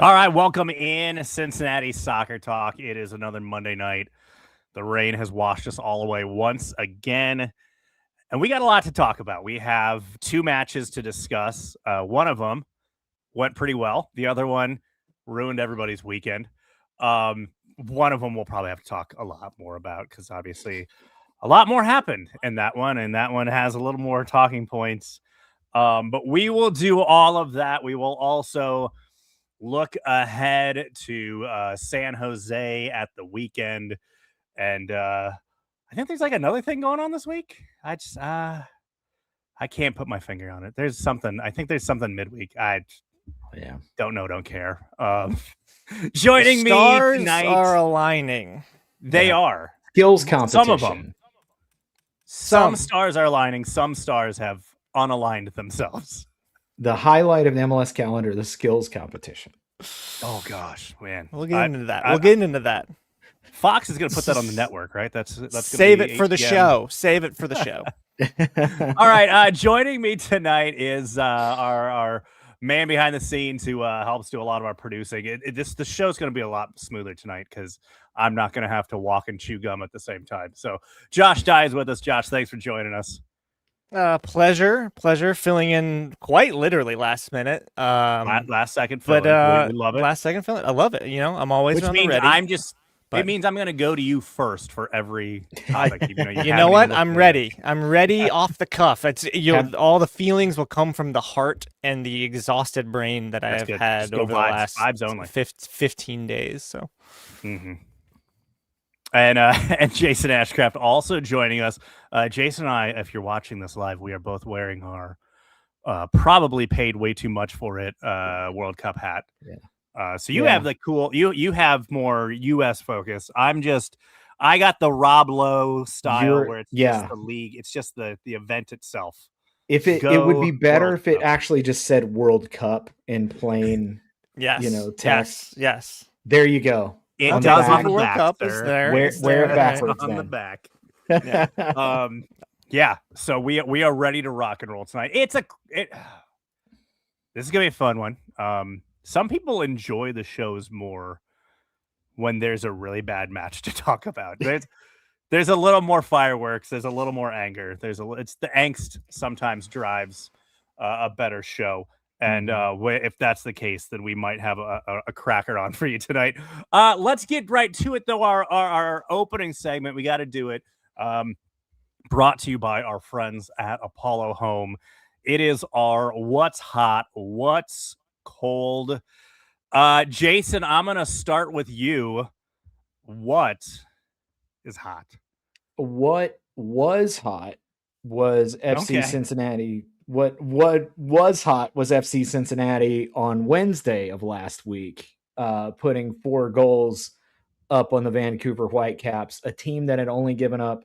All right, welcome in Cincinnati Soccer Talk. It is another Monday night. The rain has washed us all away once again, and we got a lot to talk about. We have two matches to discuss. One of them went pretty well. The other one ruined everybody's weekend. One of them we'll probably have to talk a lot more about because obviously a lot more happened in that one, and that one has a little more talking points. But we will do all of that. We will also look ahead to San Jose at the weekend, and I think there's like another thing going on this week. I can't put my finger on it. There's something. I think there's something midweek. I don't know, don't care. Joining me tonight are aligning. They are skills competition. Some of them. Some stars are aligning. Some stars have unaligned themselves. The highlight of the MLS calendar, the skills competition. Oh gosh, man. We'll get into that. We'll get into that. Fox is going to put that on the network, right? That's save it for the show. Save it for the show. All right. Joining me tonight is our man behind the scenes who helps do a lot of our producing. The show's going to be a lot smoother tonight because I'm not going to have to walk and chew gum at the same time. So Josh Dye is with us. Josh, thanks for joining us. Pleasure filling in quite literally last minute. Last second filling. But we love it. Last second filling. I love it. You know, I'm always on the ready. It means I'm going to go to you first for every topic. You know what? I'm ready. I'm ready off the cuff. It's all the feelings will come from the heart and the exhausted brain that I have had over the last 15 days. So. Mm-hmm. And Jason Ashcraft also joining us. Jason and I, if you're watching this live, we are both wearing our probably paid way too much for it World Cup hat. Yeah. So you have the cool. You have more U.S. focus. I got the Rob Lowe style where it's just the league. It's just the event itself. If it would be better if it actually just said World Cup in plain, text. Yes. There you go. It does on the World back, Cup is there. Wear it backwards on the back. Yeah. So we are ready to rock and roll tonight. This is gonna be a fun one. Some people enjoy the shows more when there's a really bad match to talk about. There's a little more fireworks. There's a little more anger. It's the angst sometimes drives a better show. And if that's the case, then we might have a cracker on for you tonight. Let's get right to it, though. Our opening segment, we got to do it. Brought to you by our friends at Apollo Home. It is our What's Hot, What's Cold. Jason, I'm going to start with you. What is hot? What was hot was FC Cincinnati. What was hot was FC Cincinnati on Wednesday of last week, putting 4 goals up on the Vancouver Whitecaps, a team that had only given up,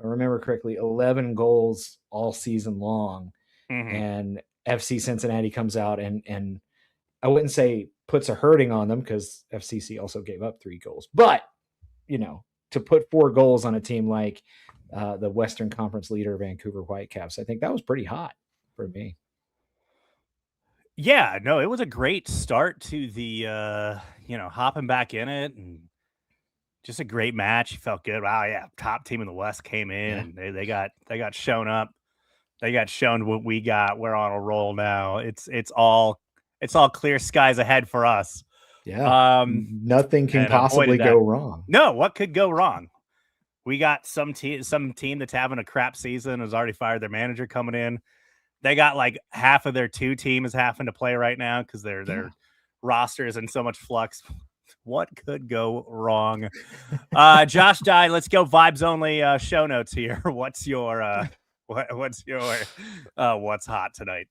if I remember correctly, 11 goals all season long. Mm-hmm. And FC Cincinnati comes out and I wouldn't say puts a hurting on them because FCC also gave up 3 goals. But, to put 4 goals on a team like the Western Conference leader, Vancouver Whitecaps, I think that was pretty hot for me. Yeah, no, it was a great start to the, hopping back in it and just a great match. You felt good. Wow, yeah, top team in the West came in and they got shown up. They got shown what we got. We're on a roll now. It's all clear skies ahead for us. Yeah, nothing can possibly go wrong. No, what could go wrong? We got some team that's having a crap season has already fired their manager coming in. They got like half of their 2 teams having to play right now because their roster is in so much flux. What could go wrong? Josh Dye, let's go vibes only show notes here. What's your what's hot tonight?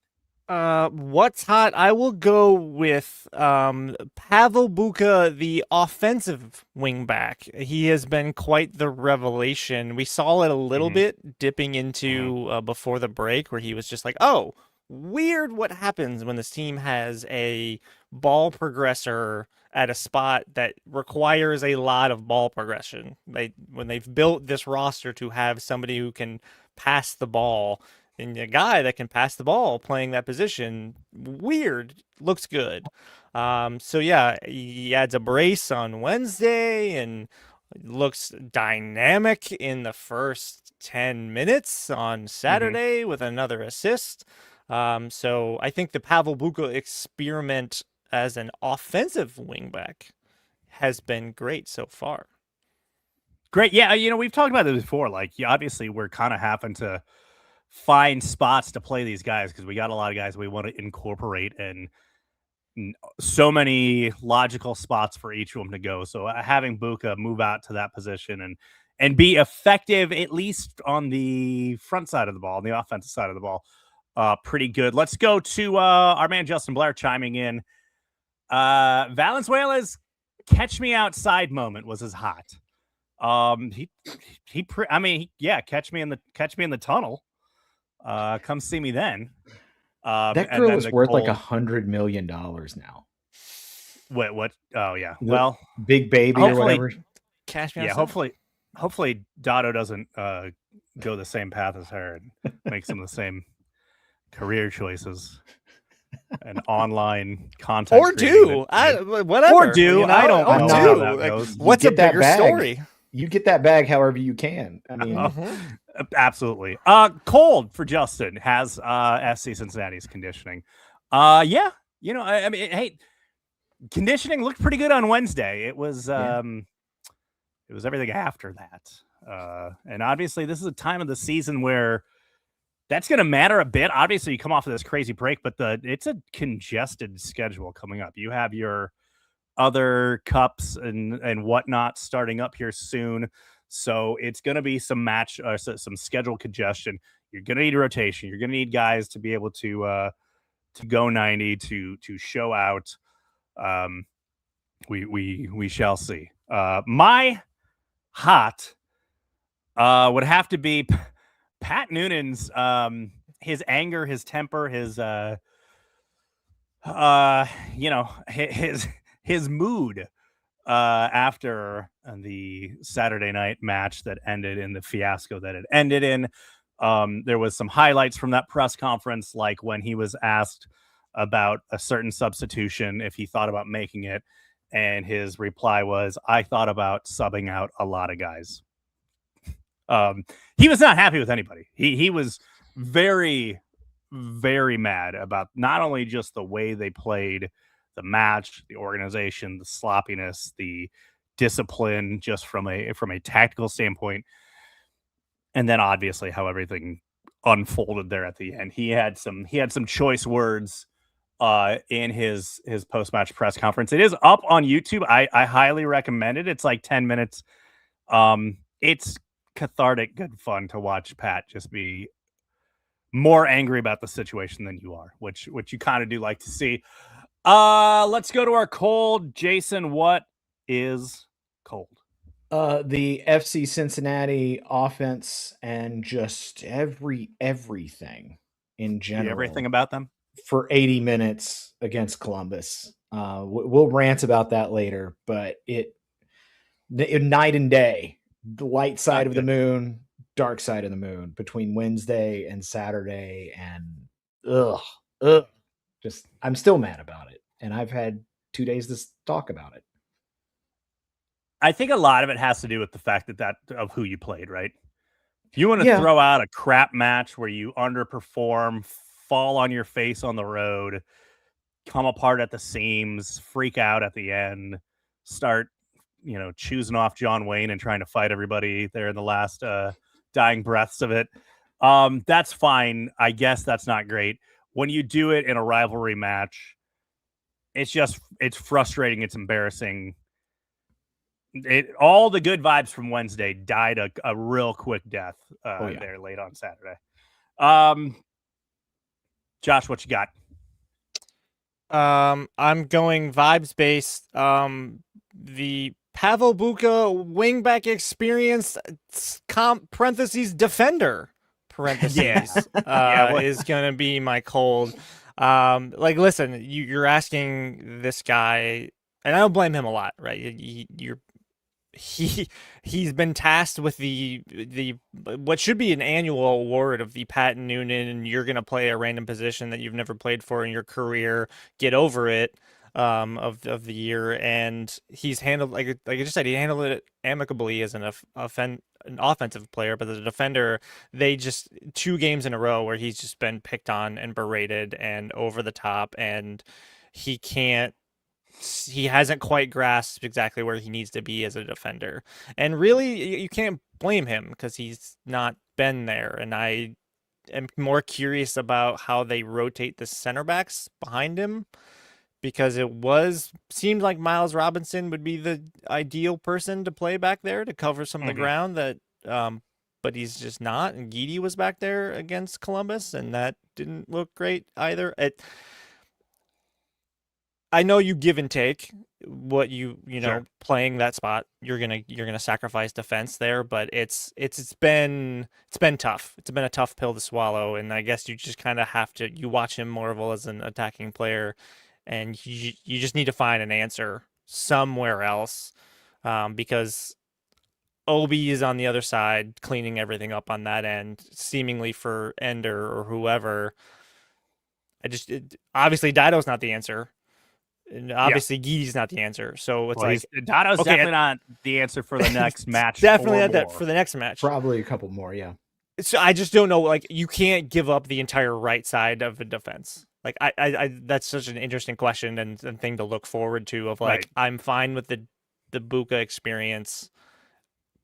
What's hot? I will go with Pavel Buka, the offensive wingback. He has been quite the revelation. We saw it a little bit dipping into before the break where he was just like, oh, weird what happens when this team has a ball progressor at a spot that requires a lot of ball progression. When they've built this roster to have somebody who can pass the ball, And a guy that can pass the ball playing that position, weird, looks good. So yeah, he adds a brace on Wednesday and looks dynamic in the first 10 minutes on Saturday with another assist. So I think the Pavel Buka experiment as an offensive wingback has been great so far. Great. Yeah, we've talked about this before. Like, obviously, we're kind of having to find spots to play these guys because we got a lot of guys we want to incorporate and so many logical spots for each of them to go. So having Buka move out to that position and be effective, at least on the front side of the ball, on the offensive side of the ball, pretty good. Let's go to our man Justin Blair chiming in. Valenzuela's catch me outside moment was his hot. Catch me in the tunnel. Come see me then. That girl is worth like $100 million now. What? Oh yeah. Well, big baby or whatever. Cash me. Yeah. Hopefully, Dotto doesn't go the same path as her and make some of the same career choices and online content. Or do whatever. Or do I don't know how that like, goes. What's a bigger story? You get that bag however you can. I mean, absolutely. Cold for Justin has FC Cincinnati's conditioning. Yeah, I mean, hey, conditioning looked pretty good on Wednesday. It was it was everything after that. And obviously this is a time of the season where that's going to matter a bit. Obviously you come off of this crazy break, but it's a congested schedule coming up. You have your other cups and whatnot starting up here soon. So it's going to be some schedule congestion. You're going to need a rotation. You're going to need guys to be able to go 90 to show out. We shall see. My hot would have to be Pat Noonan's his anger, his temper, his mood after the Saturday night match that ended in the fiasco that it ended in. There was some highlights from that press conference, like when he was asked about a certain substitution, if he thought about making it, and his reply was, "I thought about subbing out a lot of guys." He was not happy with anybody. He was very, very mad about not only just the way they played the match, the organization, the sloppiness, the discipline, just from a tactical standpoint, and then obviously how everything unfolded there at the end. He had some choice words in his post-match press conference. It is up on YouTube. I highly recommend it. It's like 10 minutes. It's cathartic, good fun to watch Pat just be more angry about the situation than you are, which you kind of do like to see. Let's go to our cold. Jason, what is cold? The FC Cincinnati offense and just everything in general. Everything about them for 80 minutes against Columbus. We'll rant about that later, but night and day, the light side of the moon, dark side of the moon between Wednesday and Saturday, and just I'm still mad about it, and I've had 2 days to talk about it. I think a lot of it has to do with the fact that of who you played, right? You want to throw out a crap match where you underperform, fall on your face on the road, come apart at the seams, freak out at the end, start, choosing off John Wayne and trying to fight everybody there in the last dying breaths of it. That's fine. I guess that's not great. When you do it in a rivalry match, it's frustrating. It's embarrassing. All the good vibes from Wednesday died a real quick death there late on Saturday. Josh, what you got? I'm going vibes based. The Pavel Buka wingback experience, parentheses defender, parentheses, is going to be my cold. Listen, you're asking this guy, and I don't blame him a lot, right? he's been tasked with the what should be an annual award of the Pat Noonan, and you're going to play a random position that you've never played for in your career, get over it, of the year. And he's handled, like I just said, he handled it amicably as an offensive player, but as a defender, they just 2 games in a row where he's just been picked on and berated and over the top, and he hasn't quite grasped exactly where he needs to be as a defender. And really, you can't blame him because he's not been there. And I am more curious about how they rotate the center backs behind him, because seemed like Miles Robinson would be the ideal person to play back there to cover some of the ground that but he's just not. And Guidi was back there against Columbus, and that didn't look great either. I know you give and take what you know, Sure. playing that spot, you're gonna sacrifice defense there, but it's been tough. It's been a tough pill to swallow, and I guess you just kind of have to, you watch him Marvel as an attacking player, and you just need to find an answer somewhere else, because Obi is on the other side cleaning everything up on that end, seemingly for Ender or whoever. Obviously Dido's not the answer. And obviously, Guidi's not the answer. So it's Dado's definitely not the answer for the next match. Definitely not that for the next match. Probably a couple more, yeah. So I just don't know. Like, you can't give up the entire right side of a defense. Like, I that's such an interesting question and thing to look forward to. Of like, I'm fine with the Buka experience,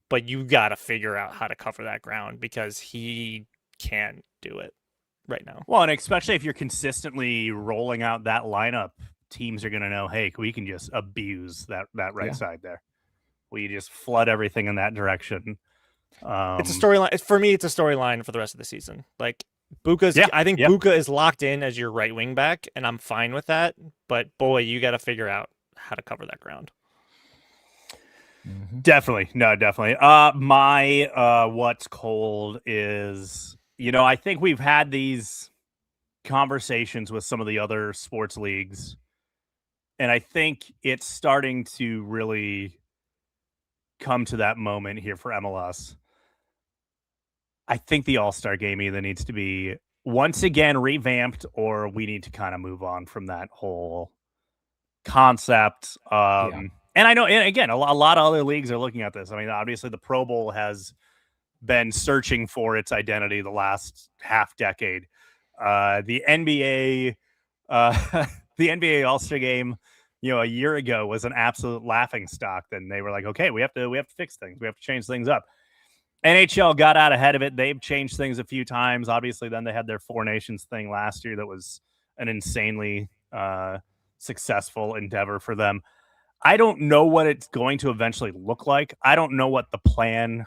but you got to figure out how to cover that ground because he can't do it right now. Well, and especially if you're consistently rolling out that lineup, teams are going to know, hey, we can just abuse that right side there. We just flood everything in that direction. It's a storyline. For me, it's a storyline for the rest of the season. Like, I think Buka is locked in as your right wing back, and I'm fine with that. But, boy, you got to figure out how to cover that ground. Definitely. No, definitely. My what's cold is, I think we've had these conversations with some of the other sports leagues, and I think it's starting to really come to that moment here for MLS. I think the All-Star game either needs to be once again revamped, or we need to kind of move on from that whole concept. And I know, and again, a lot of other leagues are looking at this. I mean, obviously the Pro Bowl has been searching for its identity the last half decade. The NBA, the NBA All-Star game, a year ago was an absolute laughing stock. Then they were like, okay, we have to fix things. We have to change things up. NHL got out ahead of it. They've changed things a few times. Obviously, then they had their Four Nations thing last year. That was an insanely successful endeavor for them. I don't know what it's going to eventually look like. I don't know what the plan.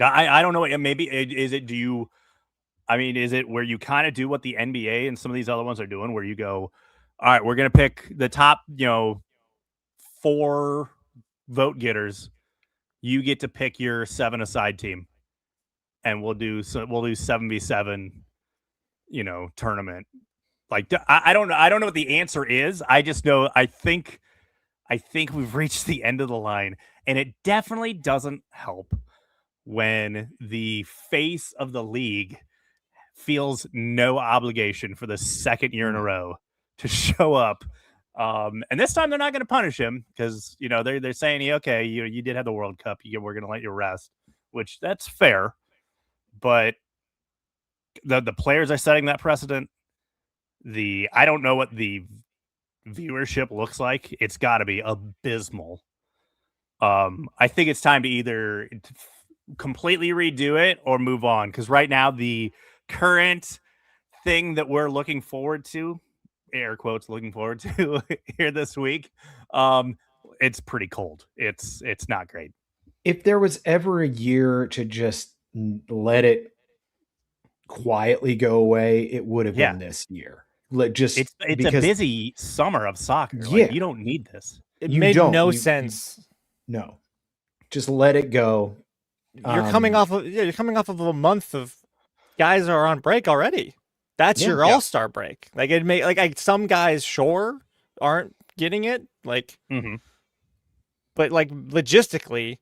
I don't know. Maybe is it? Is it where you kind of do what the NBA and some of these other ones are doing, where you go, all right, we're going to pick the top, 4 vote getters. You get to pick your 7-a-side team, and we'll do 7v7, tournament. Like, I don't know what the answer is. I just know I think we've reached the end of the line, and it definitely doesn't help when the face of the league feels no obligation for the second year in a row to show up. And this time they're not going to punish him because, they're saying, okay, you did have the World Cup. We're going to let you rest, which that's fair. But the players are setting that precedent. I don't know what the viewership looks like. It's got to be abysmal. I think it's time to either completely redo it or move on, because right now the current thing that we're looking forward to, air quotes, looking forward to here this week, it's pretty cold. It's not great. If there was ever a year to just let it quietly go away, it would have been this year. It's a busy summer of soccer. Yeah. Like, you don't need this. It made no sense. No, just let it go. You're coming off of a month of guys are on break already. That's your All-Star break. Like, it may, like some guys sure aren't getting it. Like, but like logistically,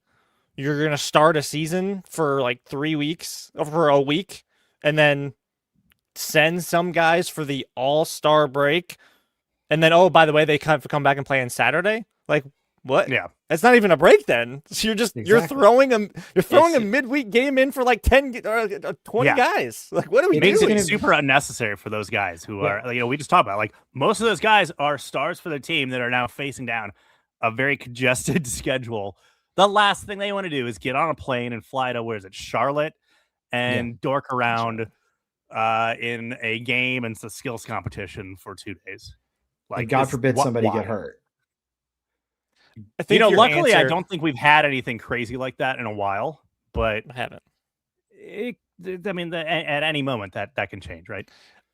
you're gonna start a season for like 3 weeks or for a week, and then send some guys for the All-Star break, and then by the way, they come back and play on Saturday. Like what? Yeah, it's not even a break then. So you're throwing a midweek game in for like 10 or 20 guys. Like what are we doing? It's super unnecessary for those guys who are we just talked about, like most of those guys are stars for their team that are now facing down a very congested schedule. The last thing they want to do is get on a plane and fly to Charlotte and dork around in a game and it's a skills competition for 2 days. Like, and God forbid somebody get hurt. I think luckily I don't think we've had anything crazy like that in a while, but I haven't. At any moment that can change, right?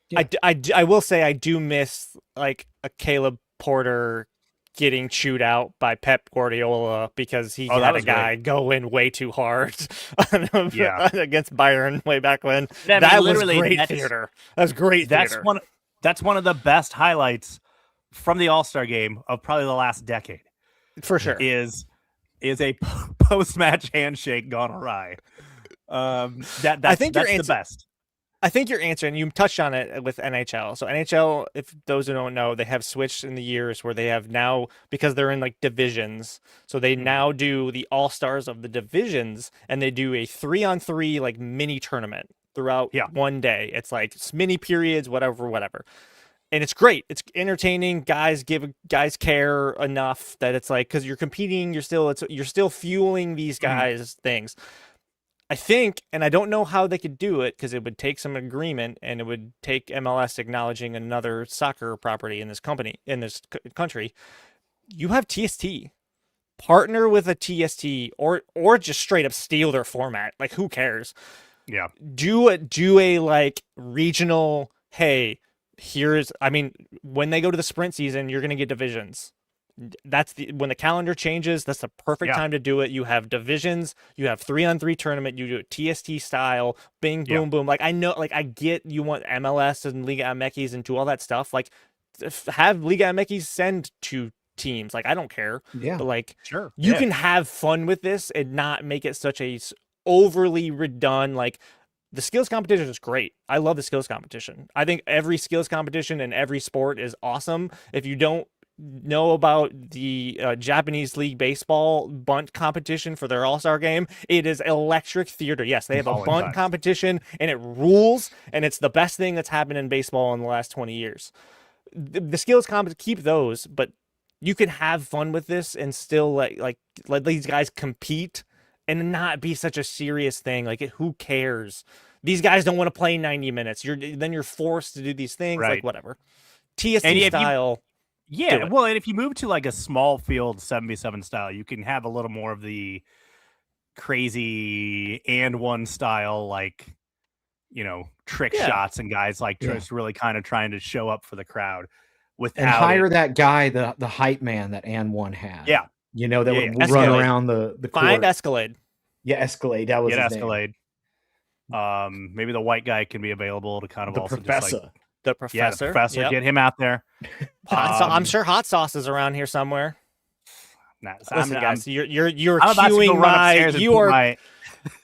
Yeah. I will say I do miss like a Caleb Porter getting chewed out by Pep Guardiola because he had a guy go in way too hard against Bayern way back when. That was great theater. That was great theater. That's one of the best highlights from the All-Star game of probably the last decade. For sure. Is a post-match handshake gone awry. I think that's the best. I think your answer, and you touched on it with NHL. So NHL, if those who don't know, they have switched in the years where they have now, because they're in like divisions, so they now do the All-Stars of the divisions, and they do a 3-on-3 like mini tournament throughout one day. It's like mini periods, whatever. And it's great. It's entertaining. Guys care enough that it's like, because you're competing, you're still fueling these guys things. I think, and I don't know how they could do it because it would take some agreement and it would take MLS acknowledging another soccer property in this country. You have TST. Partner with a TST or just straight up steal their format. Like, who cares? Yeah. Do a like regional, hey, when they go to the sprint season, you're going to get divisions. That's when the calendar changes, that's the perfect time to do it. You have divisions, you have 3-on-3 tournament, you do it TST style, bing, boom, boom. Like, I know, like, I get you want MLS and Liga MX and do all that stuff. Like, have Liga MX send 2 teams. Like, I don't care. Yeah. But, like, sure, you can have fun with this and not make it such a overly redone, like, the skills competition is great. I love the skills competition. I think every skills competition in every sport is awesome. If you don't know about the Japanese League Baseball bunt competition for their All-Star game, it is electric theater. Yes, they have a bunt competition, and it rules, and it's the best thing that's happened in baseball in the last 20 years. The skills keep those, but you can have fun with this and still let these guys compete and not be such a serious thing. Like, who cares? These guys don't want to play 90 minutes. You're forced to do these things, like whatever. TST style. Well, and if you move to like a small field 7v7 style, you can have a little more of the crazy and one style, like, trick shots and guys like just really kind of trying to show up for the crowd without and hire that guy, the hype man that and one had. Yeah. That would run around the court. Find Escalade. Yeah, Escalade. That was his Escalade. name. Maybe the white guy can be available to kind of also professor. just like the professor. The professor. Yep. Get him out there. I'm sure hot sauce is around here somewhere. Listen, guys, you're cueing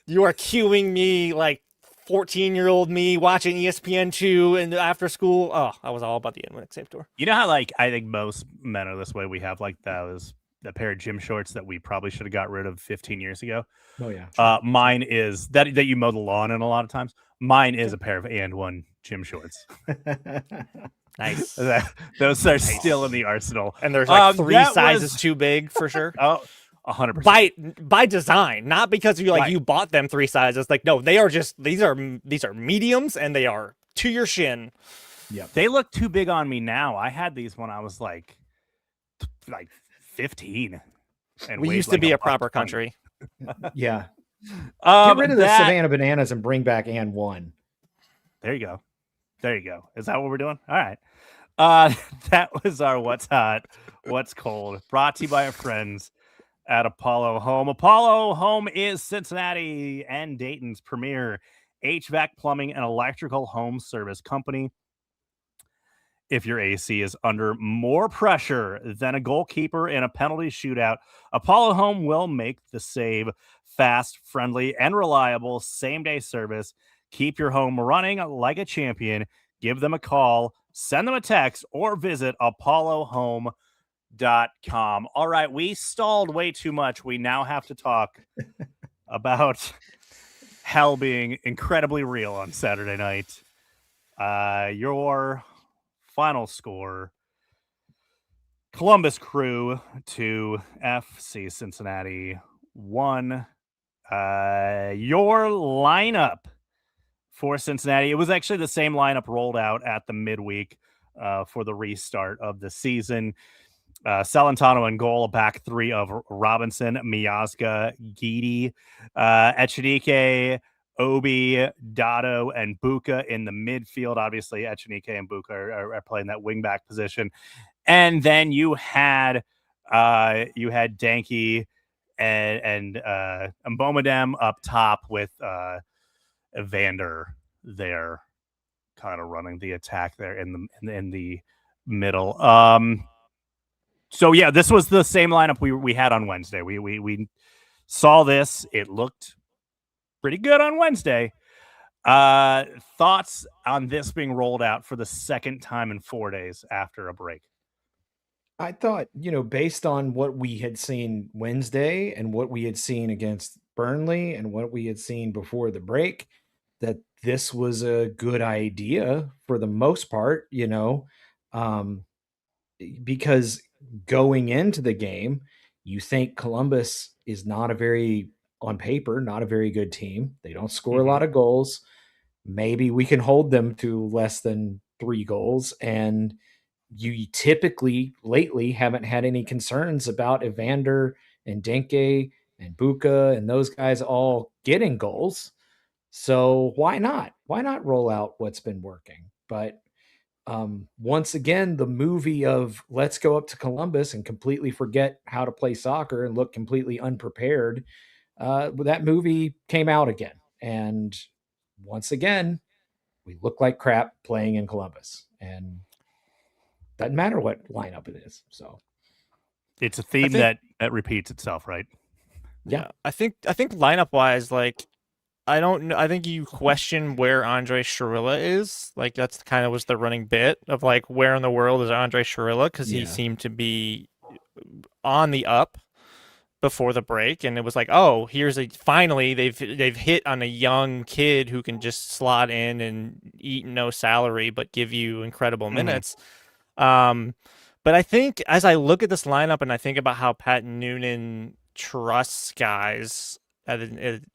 you are cueing me like 14-year-old me watching ESPN2 and after school. Oh, I was all about the NWINX Save Tour. You know how, like, I think most men are this way. We have like the pair of gym shorts that we probably should have got rid of 15 years ago. Oh yeah. Mine is that you mow the lawn in a lot of times. Mine is a pair of and one gym shorts. Nice. Those are still in the arsenal. And there's like 3 sizes too big for sure. Oh, 100%. By design, not because you bought them 3 sizes. Like, no, they are just these are mediums and they are to your shin. Yeah. They look too big on me now. I had these when I was like 15. And we used to be a proper country. Yeah. Get rid of the Savannah Bananas and bring back and one. There you go. Is that what we're doing? All right. That was our What's Hot, What's Cold, brought to you by our friends at Apollo Home. Apollo Home is Cincinnati and Dayton's premier HVAC, plumbing, and electrical home service company. If your AC is under more pressure than a goalkeeper in a penalty shootout, Apollo Home will make the save fast, friendly, and reliable same-day service. Keep your home running like a champion. Give them a call, send them a text, or visit apollohome.com. All right, we stalled way too much. We now have to talk about hell being incredibly real on Saturday night. Your final score: Columbus Crew 2, FC Cincinnati 1. Your lineup for Cincinnati, it was actually the same lineup rolled out at the midweek for the restart of the season. Celentano in goal, a back three of Robinson, Miazga, Guidi, Echenique, Obi, Dotto, and Buka in the midfield. Obviously, Echenique and Buka are playing that wingback position. And then you had Danke and Mbomodem up top with Evander there, kind of running the attack there in the middle. So yeah, this was the same lineup we had on Wednesday. We saw this. It looked pretty good on Wednesday. Thoughts on this being rolled out for the second time in 4 days after a break? I thought, based on what we had seen Wednesday and what we had seen against Burnley and what we had seen before the break, that this was a good idea for the most part, because going into the game, you think Columbus is not on paper, not a very good team. They don't score a lot of goals. Maybe we can hold them to less than 3 goals. And you typically lately haven't had any concerns about Evander and Denke and Buka and those guys all getting goals. So why not? Why not roll out what's been working? But once again, the movie of let's go up to Columbus and completely forget how to play soccer and look completely unprepared. That movie came out again. And once again, we look like crap playing in Columbus. And doesn't matter what lineup it is. So it's a theme that repeats itself, right? Yeah. I think lineup wise, like, I don't know. I think you question where Andre Chirilla is. Like, that's kind of was the running bit of like, where in the world is Andre Chirilla? Because he seemed to be on the up before the break, and it was like, oh, finally they've hit on a young kid who can just slot in and eat no salary but give you incredible minutes. But I think as I look at this lineup and I think about how Pat Noonan trusts guys,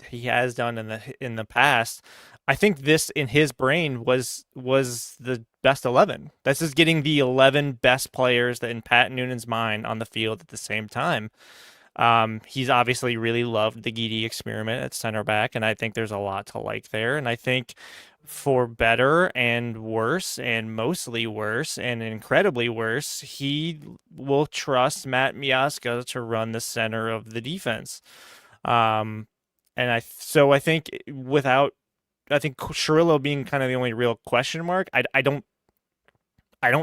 he has done in the past, I think this in his brain was the best 11. This is getting the 11 best players that in Pat Noonan's mind on the field at the same time. He's obviously really loved the Guidi experiment at center back, and I think there's a lot to like there. And I think for better and worse, and mostly worse, and incredibly worse, he will trust Matt Miazga to run the center of the defense. And I think Chirilo being kind of the only real question mark, I don't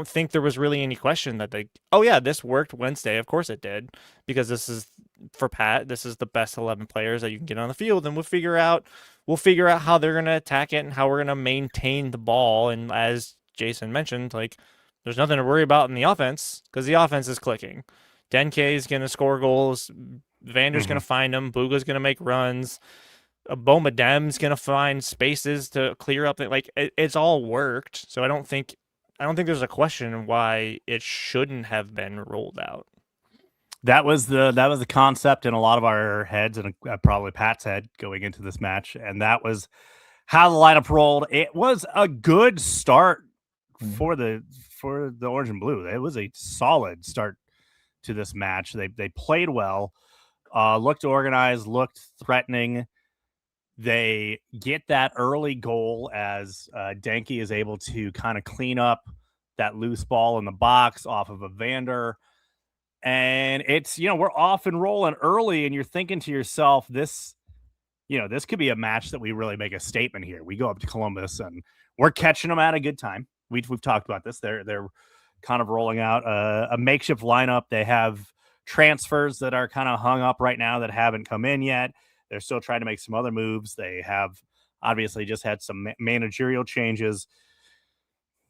think there was really any question that this worked Wednesday. Of course it did, because this is for Pat. This is the best 11 players that you can get on the field, and we'll figure out how they're going to attack it and how we're going to maintain the ball. And as Jason mentioned, like, there's nothing to worry about in the offense because the offense is clicking. Denke is going to score goals. Vander's going to find them. Buga's going to make runs. Bomodem's going to find spaces to clear up. It's all worked. So I don't think there's a question why it shouldn't have been rolled out. That was the concept in a lot of our heads, and probably Pat's head going into this match, and that was how the lineup rolled. It was a good start for the Orange and Blue. It was a solid start to this match. They played well, looked organized, looked threatening. They get that early goal as Denke is able to kind of clean up that loose ball in the box off of Evander. And it's, we're off and rolling early, and you're thinking to yourself, this could be a match that we really make a statement here. We go up to Columbus and we're catching them at a good time. we've talked about this. They're kind of rolling out a makeshift lineup. They have transfers that are kind of hung up right now that haven't come in yet. They're still trying to make some other moves. They have obviously just had some managerial changes.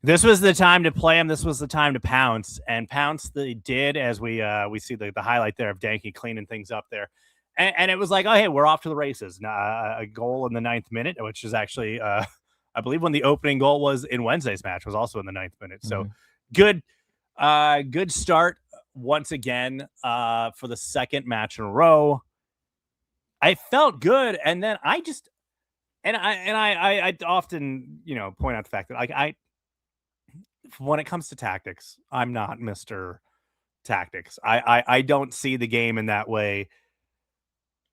This was the time to play them. This was the time to pounce, and pounce they did, as we see the highlight there of Danke cleaning things up there. And it was like, oh, hey, we're off to the races. A goal in the 9th minute, which is actually, I believe when the opening goal was in Wednesday's match was also in the 9th minute. So good start once again for the second match in a row. I felt good. And then I often, point out the fact that when it comes to tactics, I'm not Mr. Tactics. I don't see the game in that way.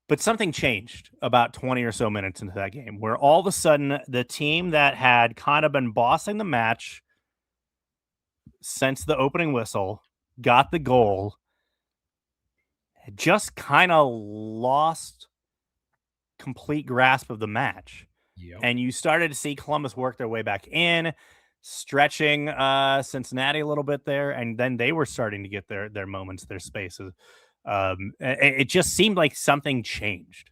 But something changed about 20 or so minutes into that game where all of a sudden the team that had kind of been bossing the match since the opening whistle got the goal, had just kind of lost complete grasp of the match. Yep. And you started to see Columbus work their way back in, stretching Cincinnati a little bit there, and then they were starting to get their moments, their spaces. It just seemed like something changed.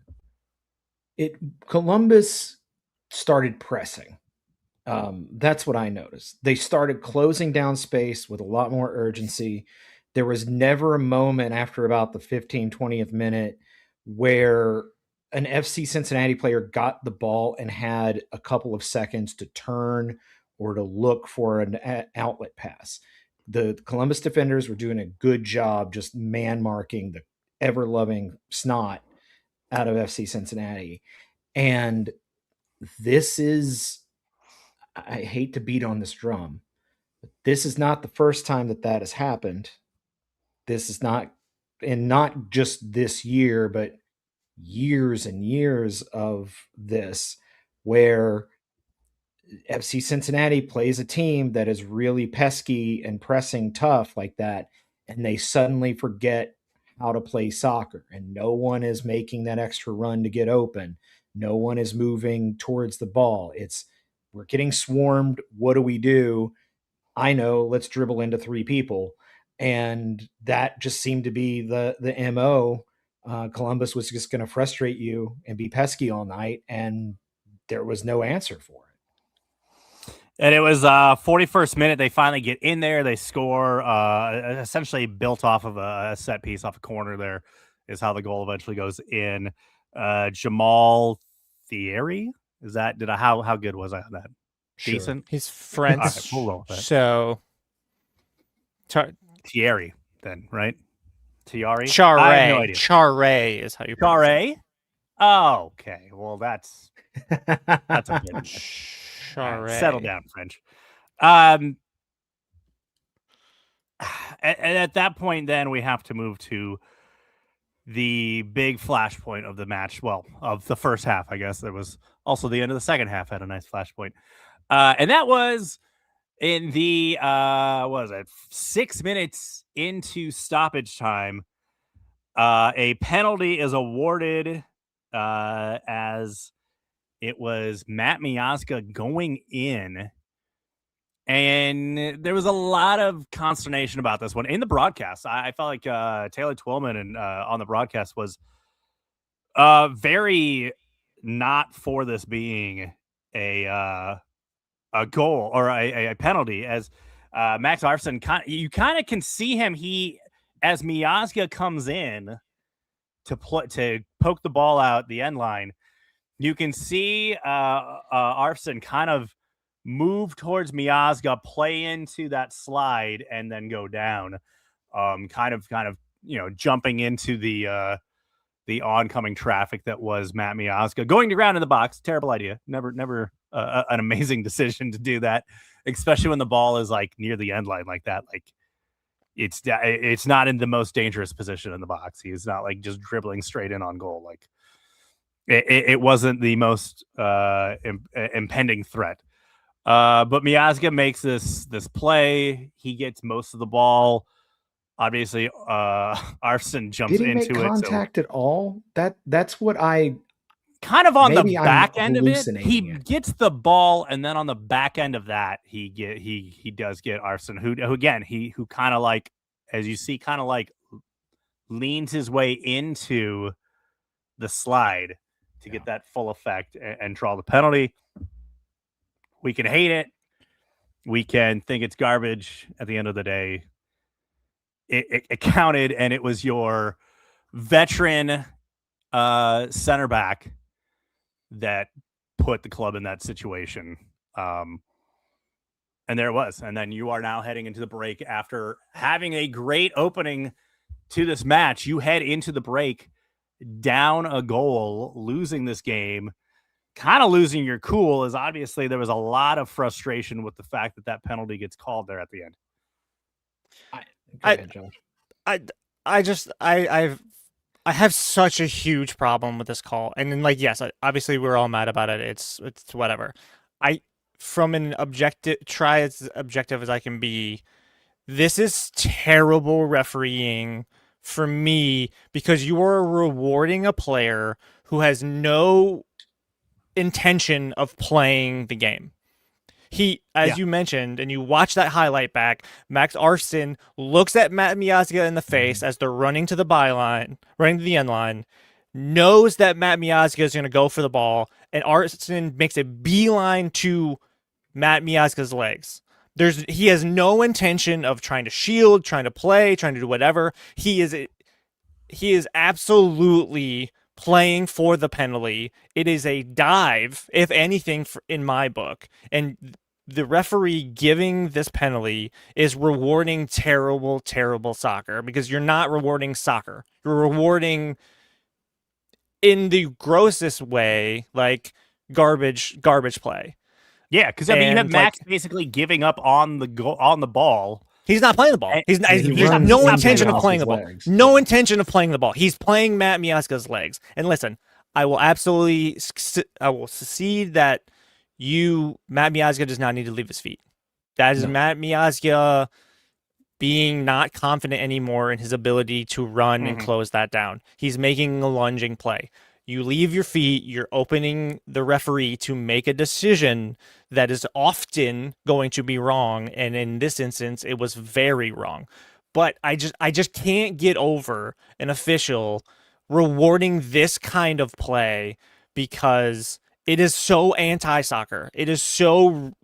Columbus started pressing. That's what I noticed. They started closing down space with a lot more urgency. There was never a moment after about the 20th minute where an FC Cincinnati player got the ball and had a couple of seconds to turn or to look for an outlet pass. The Columbus defenders were doing a good job just man marking the ever-loving snot out of FC Cincinnati. And this is, I hate to beat on this drum, but this is not the first time that has happened. This is not, and not just this year, but years and years of this, where FC Cincinnati plays a team that is really pesky and pressing tough like that, and they suddenly forget how to play soccer, and no one is making that extra run to get open. No one is moving towards the ball. We're getting swarmed. What do? I know, let's dribble into 3 people. And that just seemed to be the MO. Columbus was just going to frustrate you and be pesky all night, and there was no answer for it. And it was 41st minute. They finally get in there. They score, essentially built off of a set piece off a corner. There is how the goal eventually goes in. Jamal Thierry, how good was I on that? Sure. Decent. He's French, right, we'll roll with that. So Thierry, then, right? Thierry. Charre. I have no idea. Charre is how you pronounce it. Oh, okay. Well, that's a bit. Charre. Settle down, French. And at that point, then we have to move to the big flashpoint of the match. Well, of the first half, I guess. There was also the end of the second half had a nice flashpoint. And that was in the 6 minutes into stoppage time. A penalty is awarded as it was Matt Miazga going in. And there was a lot of consternation about this one in the broadcast. I felt like Taylor Twillman and on the broadcast was very not for this being a goal or a penalty, as Max Arfson you kind of can see him. As Miazga comes in to poke the ball out the end line, you can see Arfson kind of move towards Miazga, play into that slide, and then go down. Kind of, jumping into the oncoming traffic that was Matt Miazga going to ground in the box. Terrible idea. Never an amazing decision to do that, especially when the ball is like near the end line like that. Like it's not in the most dangerous position in the box. He's not like just dribbling straight in on goal. Like it wasn't the most impending threat. But Miazga makes this play. He gets most of the ball. Obviously, Arfson jumps into it. Did he make contact at all? That's what I kind of on Maybe the I'm back end of it, he hallucinating it. gets the ball, and then on the back end of that, he does get Arson, who again, who kind of like, as you see, kind of like leans his way into the slide to get that full effect and draw the penalty. We can hate it. We can think it's garbage. At the end of the day, it counted, and it was your veteran center back that put the club in that situation. And there it was. And then you are now heading into the break after having a great opening to this match. You head into the break down a goal, losing this game, kind of losing your cool, as obviously there was a lot of frustration with the fact that penalty gets called there at the end. Go ahead, Josh. I have such a huge problem with this call. And then, like, yes, obviously we're all mad about it. It's whatever. From an objective, try as objective as I can be, this is terrible refereeing for me, because you are rewarding a player who has no intention of playing the game. You mentioned, and you watch that highlight back, Max Arson looks at Matt Miazga in the face as they're running to the end line, knows that Matt Miazga is going to go for the ball, and Arson makes a beeline to Matt Miazga's legs. He has no intention of trying to shield, trying to play, trying to do whatever. He is absolutely playing for the penalty. It is a dive, if anything, in my book. And the referee giving this penalty is rewarding terrible, terrible soccer, because you're not rewarding soccer. You're rewarding, in the grossest way, like garbage play. Yeah, because I mean, you have Max basically giving up on the ball. He's not playing the ball. He's no intention of playing the ball. No intention of playing the ball. He's playing Matt Miazga's legs. And listen, I will secede that Matt Miazga does not need to leave his feet. That is Matt Miazga being not confident anymore in his ability to run and close that down. He's making a lunging play. You leave your feet, you're opening the referee to make a decision that is often going to be wrong, and in this instance, it was very wrong. But I just can't get over an official rewarding this kind of play, because it is so anti-soccer. It is so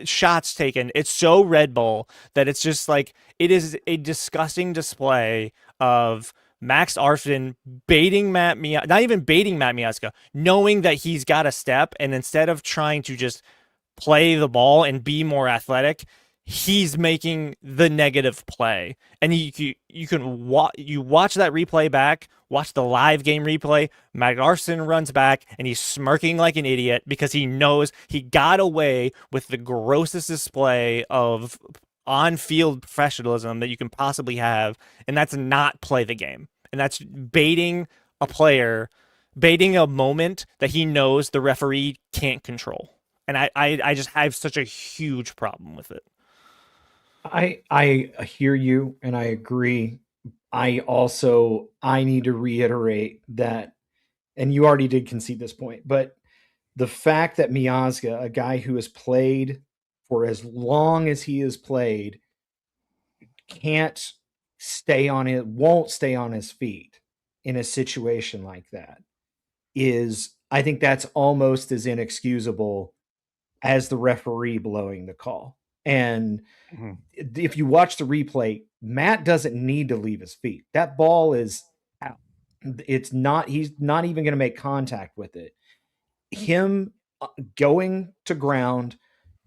shots taken. It's so Red Bull that it's just like, it is a disgusting display of Max Arson baiting not even baiting Matt Miazga, knowing that he's got a step, and instead of trying to just play the ball and be more athletic, he's making the negative play. And you watch that replay back, watch the live game replay. Matt Arson runs back and he's smirking like an idiot, because he knows he got away with the grossest display of on-field professionalism that you can possibly have, and that's not play the game. And that's baiting a player, baiting a moment that he knows the referee can't control. And I just have such a huge problem with it. I hear you, and I agree. I need to reiterate that, and you already did concede this point, but the fact that Miazga, a guy who has played for as long as he has played, won't stay on his feet in a situation like that, I think that's almost as inexcusable as the referee blowing the call. And if you watch the replay, Matt doesn't need to leave his feet. That ball is out. He's not even going to make contact with it. Him going to ground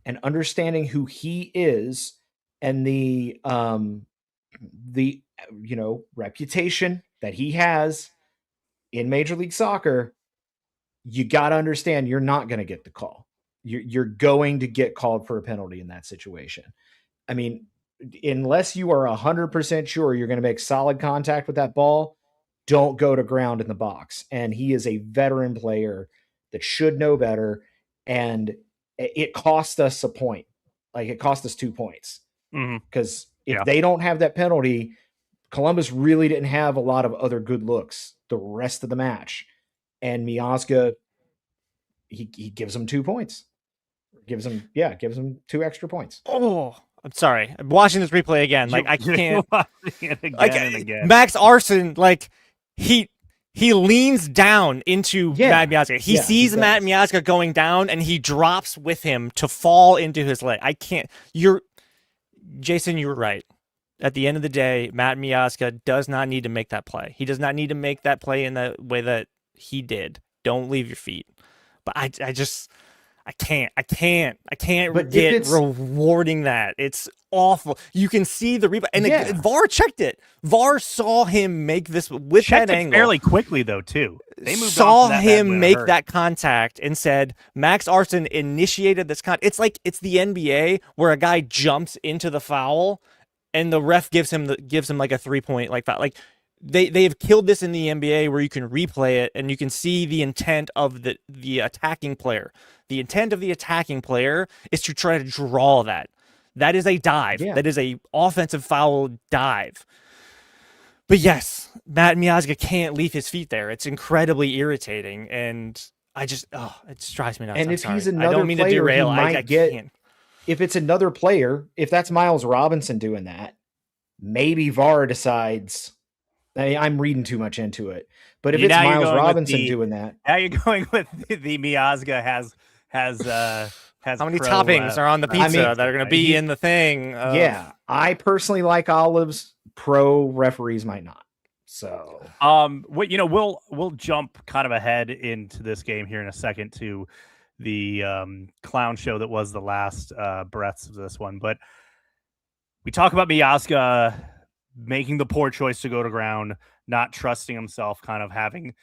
and understanding who he is, and the reputation that he has in Major League Soccer, you got to understand you're not going to get the call. You're going to get called for a penalty in that situation. I mean, unless you are 100% sure you're going to make solid contact with that ball, don't go to ground in the box. And he is a veteran player that should know better. And it cost us a point. Like, it cost us 2 points. Because if they don't have that penalty, Columbus really didn't have a lot of other good looks the rest of the match. and Miazga, he gives him 2 points. Gives him 2 extra points. Oh, I'm sorry. I'm watching this replay again. Like I can't. It again Like and again. Max Arson, like he leans down into Matt Miazga. He sees Matt Miazga going down, and he drops with him to fall into his leg. I can't. Jason, you were right. At the end of the day, Matt Miazga does not need to make that play. He does not need to make that play in the way that he did. Don't leave your feet. But I can't but get rewarding that. It's awful. You can see the replay, and VAR checked it. VAR saw him make this with checked that it angle fairly quickly, though. Too they saw him make that contact and said Max Arson initiated this it's like it's the NBA where a guy jumps into the foul, and the ref gives him like a 3-point like foul. Like they have killed this in the NBA where you can replay it and you can see the intent of the attacking player. The intent of the attacking player is to try to draw that. That is a dive. Yeah. That is a offensive foul dive. But yes, Matt Miazga can't leave his feet there. It's incredibly irritating, and it just drives me nuts. And if he's another player, I don't mean to derail. I can't. If it's another player, if that's Miles Robinson doing that, maybe VAR decides. I'm reading too much into it. But if it's Miles Robinson doing that, now you're going with the Miazga has how many toppings are on the pizza that are going to be in the thing? Yeah, I personally like olives. Pro referees might not. So, we'll jump kind of ahead into this game here in a second to the clown show that was the last breaths of this one. But we talk about Miazga making the poor choice to go to ground, not trusting himself, kind of having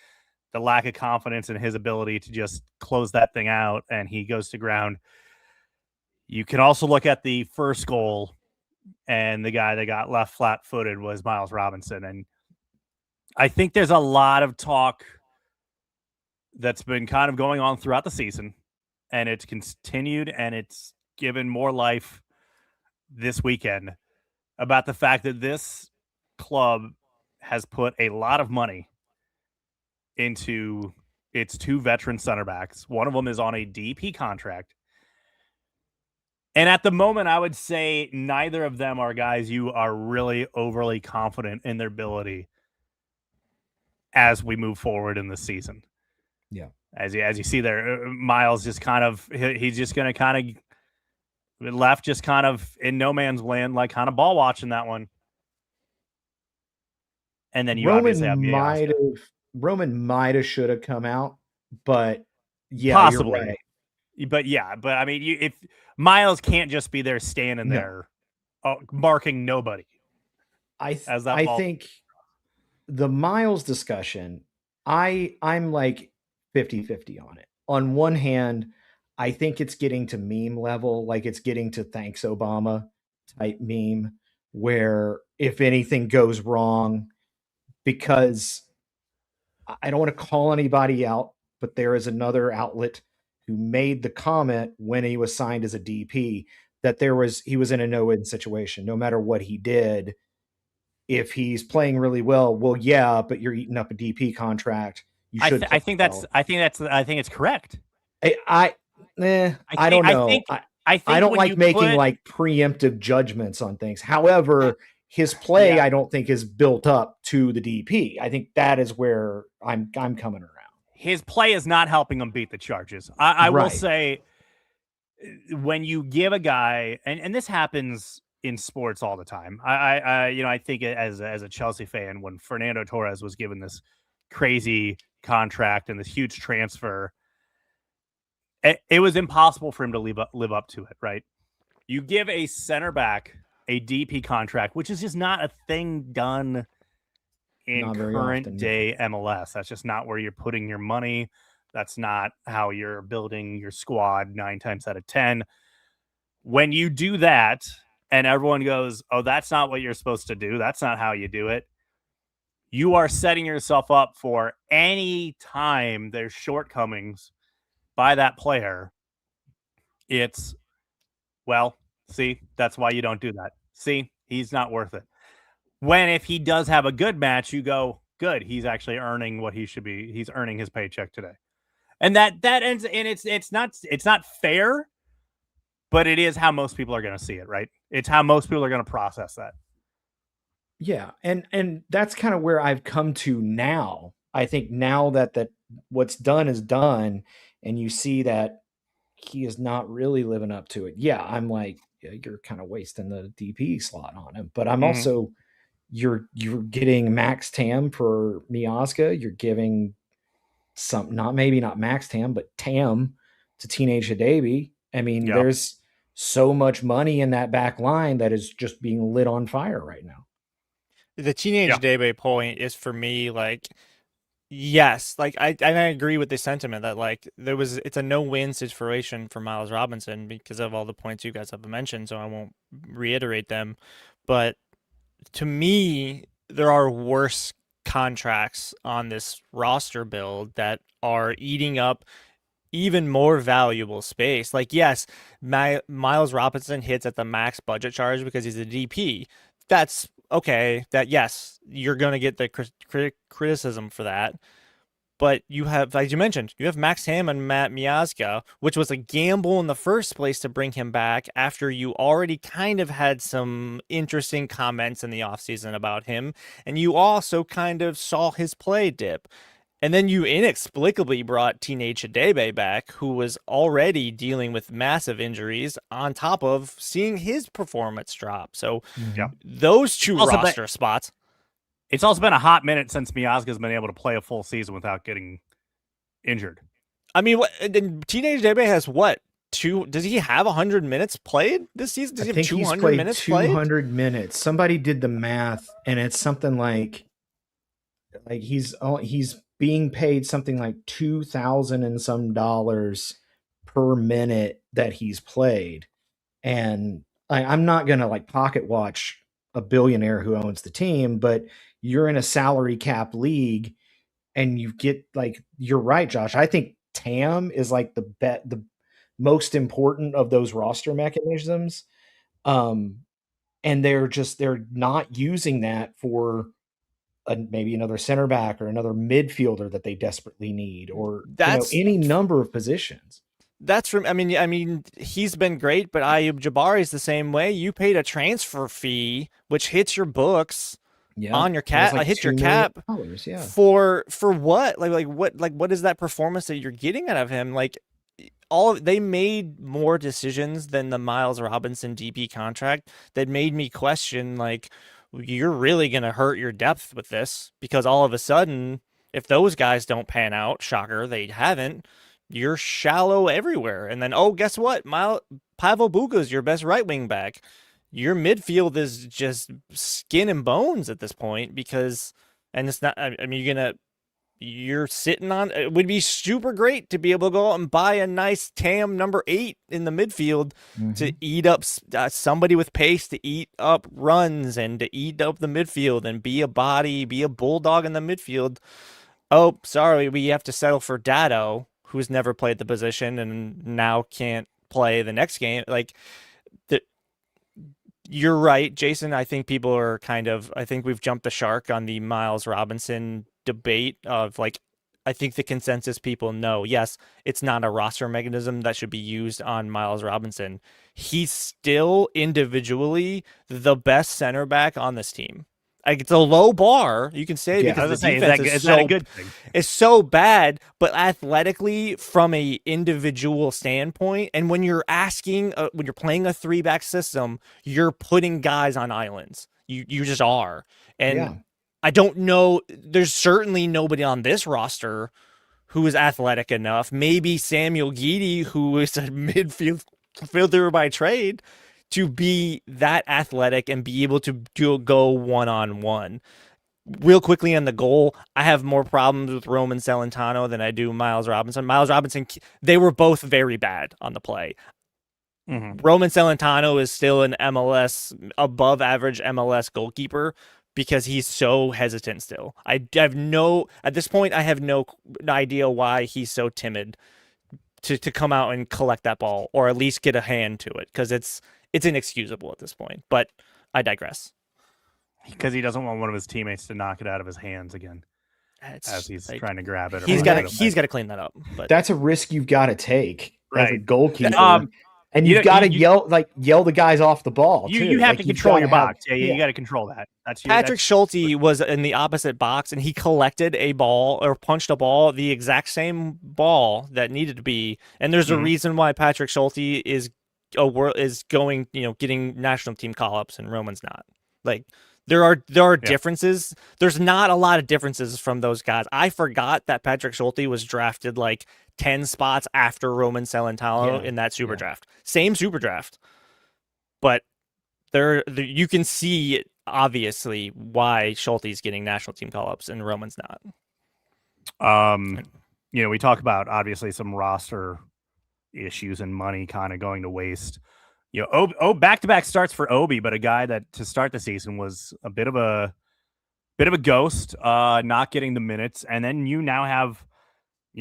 the lack of confidence in his ability to just close that thing out, and he goes to ground. You can also look at the first goal, and the guy that got left flat-footed was Miles Robinson. And I think there's a lot of talk that's been kind of going on throughout the season, and it's continued, and it's given more life this weekend about the fact that this club has put a lot of money into its 2 veteran center backs. One of them is on a DP contract. And at the moment, I would say neither of them are guys you are really overly confident in their ability as we move forward in the season. Yeah. As you see there, Miles just kind of, he's just going to kind of left just kind of in no man's land, like kind of ball watching that one. And then you obviously have Roman might have should have come out, but yeah, possibly. You're right. But I mean, if Miles can't just be there standing there marking nobody. I think the Miles discussion, I'm like 50-50 on it. On one hand, I think it's getting to meme level, like it's getting to thanks Obama type meme, where if anything goes wrong, because I don't want to call anybody out, but there is another outlet who made the comment when he was signed as a DP that he was in a no-win situation. No matter what he did, if he's playing really well, yeah, but you're eating up a DP contract. You should. I think it's correct. I don't know. I don't like making like preemptive judgments on things. However, his play, I don't think, is built up to the DP. I think that is where I'm coming around. His play is not helping him beat the charges. I will say, when you give a guy, and this happens in sports all the time. I think as a Chelsea fan, when Fernando Torres was given this crazy contract and this huge transfer, it was impossible for him to live up to it. Right? You give a center back a DP contract, which is just not a thing done in current day MLS. That's just not where you're putting your money. That's not how you're building your squad 9 times out of 10. When you do that and everyone goes, oh, that's not what you're supposed to do, that's not how you do it, you are setting yourself up for any time there's shortcomings by that player. It's, well, see, that's why you don't do that. See, he's not worth it. When if he does have a good match, you go, good. He's actually earning what he should be. He's earning his paycheck today. And that ends, and it's not fair, but it is how most people are going to see it, right? It's how most people are going to process that. Yeah, and that's kind of where I've come to now. I think now that what's done is done, and you see that he is not really living up to it. Yeah, I'm like, yeah, you're kind of wasting the DP slot on him, but I'm also you're getting Max Tam for Miazga. You're giving not Max Tam, but Tam to Teenage Hadabi. I mean, there's so much money in that back line that is just being lit on fire right now. The Teenage Hadabi point is for me like, yes, like I agree with the sentiment that like it's a no-win situation for Miles Robinson because of all the points you guys have mentioned, so I won't reiterate them. But to me, there are worse contracts on this roster build that are eating up even more valuable space. Like, yes, Miles Robinson hits at the max budget charge because he's a DP. That's okay. That, yes, you're going to get the criticism for that. But you have, as you mentioned, you have Max Tam and Matt Miazga, which was a gamble in the first place to bring him back after you already kind of had some interesting comments in the offseason about him. And you also kind of saw his play dip. And then you inexplicably brought Teenage Hadabi back, who was already dealing with massive injuries on top of seeing his performance drop. So those two roster spots. It's also been a hot minute since Miazga's been able to play a full season without getting injured. I mean, Teenage Hadabi has what? Does he have 100 minutes played this season? Does he have 200 minutes played? 200 minutes. Somebody did the math, and it's something like he's being paid something like $2,000 and some dollars per minute that he's played. And I'm not gonna like pocket watch a billionaire who owns the team, but you're in a salary cap league and you get like, you're right, Josh. I think Tam is like the most important of those roster mechanisms. And they're not using that for maybe another center back or another midfielder that they desperately need, or any number of positions. That's from. I mean, he's been great, but Ayub Jabari is the same way. You paid a transfer fee, which hits your books on your cap. Hits your cap for what? What is that performance that you're getting out of him? Like, they made more decisions than the Miles Robinson DP contract that made me question, like, you're really going to hurt your depth with this, because all of a sudden, if those guys don't pan out, shocker, they haven't, you're shallow everywhere. And then, guess what? Pavel Buka is your best right wing back. Your midfield is just skin and bones at this point because, and it's not, I mean, you're sitting on, it would be super great to be able to go out and buy a nice Tam number 8 in the midfield to eat up somebody with pace, to eat up runs and to eat up the midfield and be a bulldog in the midfield. Oh, sorry, we have to settle for Dado, who's never played the position and now can't play the next game. Like, you're right, Jason. I think people are I think we've jumped the shark on the Miles Robinson debate of, like, I think the consensus people know, yes, it's not a roster mechanism that should be used on Miles Robinson. He's still individually the best center back on this team. Like, it's a low bar, you can say, because the defense is so bad, but athletically, from a individual standpoint, and when you're asking, when you're playing a 3-back system, you're putting guys on islands. You just are. And I don't know, there's certainly nobody on this roster who is athletic enough. Maybe Samuel Guidi, who is a midfielder by trade, to be that athletic and be able to go one-on-one. Real quickly on the goal, I have more problems with Roman Celentano than I do Miles Robinson. Miles Robinson, they were both very bad on the play. Roman Celentano is still an above average MLS goalkeeper because he's so hesitant still. At this point, I have no idea why he's so timid to come out and collect that ball, or at least get a hand to it, because it's inexcusable at this point, but I digress. Because he doesn't want one of his teammates to knock it out of his hands again. as he's trying to grab it. He's got to clean that up. But that's a risk you've got to take as a goalkeeper. And you've got to yell the guys off the ball too. You have to control your box. You got to control that. Patrick Schulte was in the opposite box, and he collected a ball or punched a ball, the exact same ball that needed to be. And there's a reason why Patrick Schulte is going, getting national team call-ups and Roman's not. Like there are differences. There's not a lot of differences from those guys. I forgot that Patrick Schulte was drafted like 10 spots after Roman Celentano in that super draft. Same super draft. But you can see obviously why Schulte's getting national team call-ups and Roman's not. We talk about obviously some roster issues and money kind of going to waste. Back-to-back starts for Obi, but a guy that to start the season was a bit of a ghost, not getting the minutes, and then you now have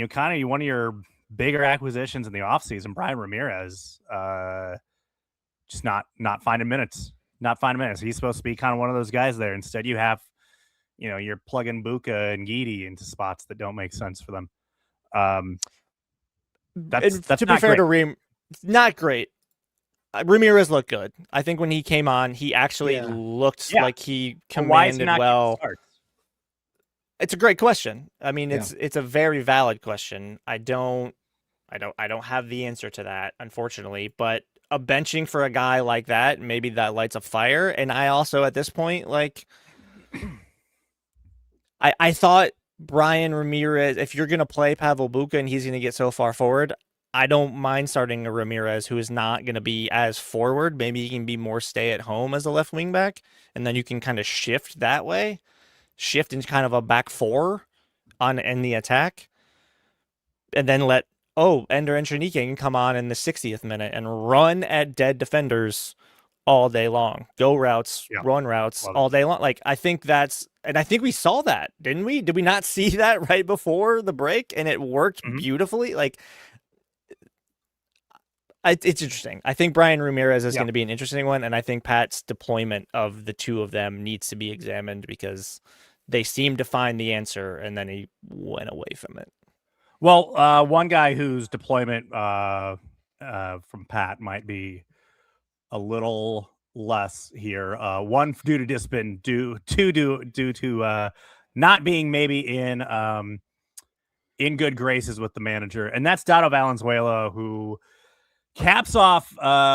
kind of one of your bigger acquisitions in the offseason, Brian Ramirez, just not finding minutes. He's supposed to be kind of one of those guys there. Instead, you have, you're plugging Buka and Guidi into spots that don't make sense for them. That's to be fair to Reem, not great. Ramirez looked good. I think when he came on, he actually looked like he commanded well. It's a great question. I mean, it's a very valid question. I don't have the answer to that, unfortunately. But a benching for a guy like that, maybe that lights a fire. And I also, at this point, I thought Brian Ramirez, if you're going to play Pavel Buka and he's going to get so far forward, I don't mind starting a Ramirez who is not going to be as forward. Maybe he can be more stay at home as a left wing back, and then you can kind of shift that way, shift into kind of a back four in the attack, and then let Ender Enchanique can come on in the 60th minute and run at dead defenders all day long, go routes, run routes all day long. I think I think we saw that, didn't we? Did we not see that right before the break? And it worked beautifully. It's interesting. I think Brian Ramirez is going to be an interesting one, and I think Pat's deployment of the two of them needs to be examined because they seemed to find the answer, and then he went away from it. Well, one guy whose deployment from Pat might be a little less here. One due to discipline, due to not being maybe in good graces with the manager, and that's Dado Valenzuela, who caps off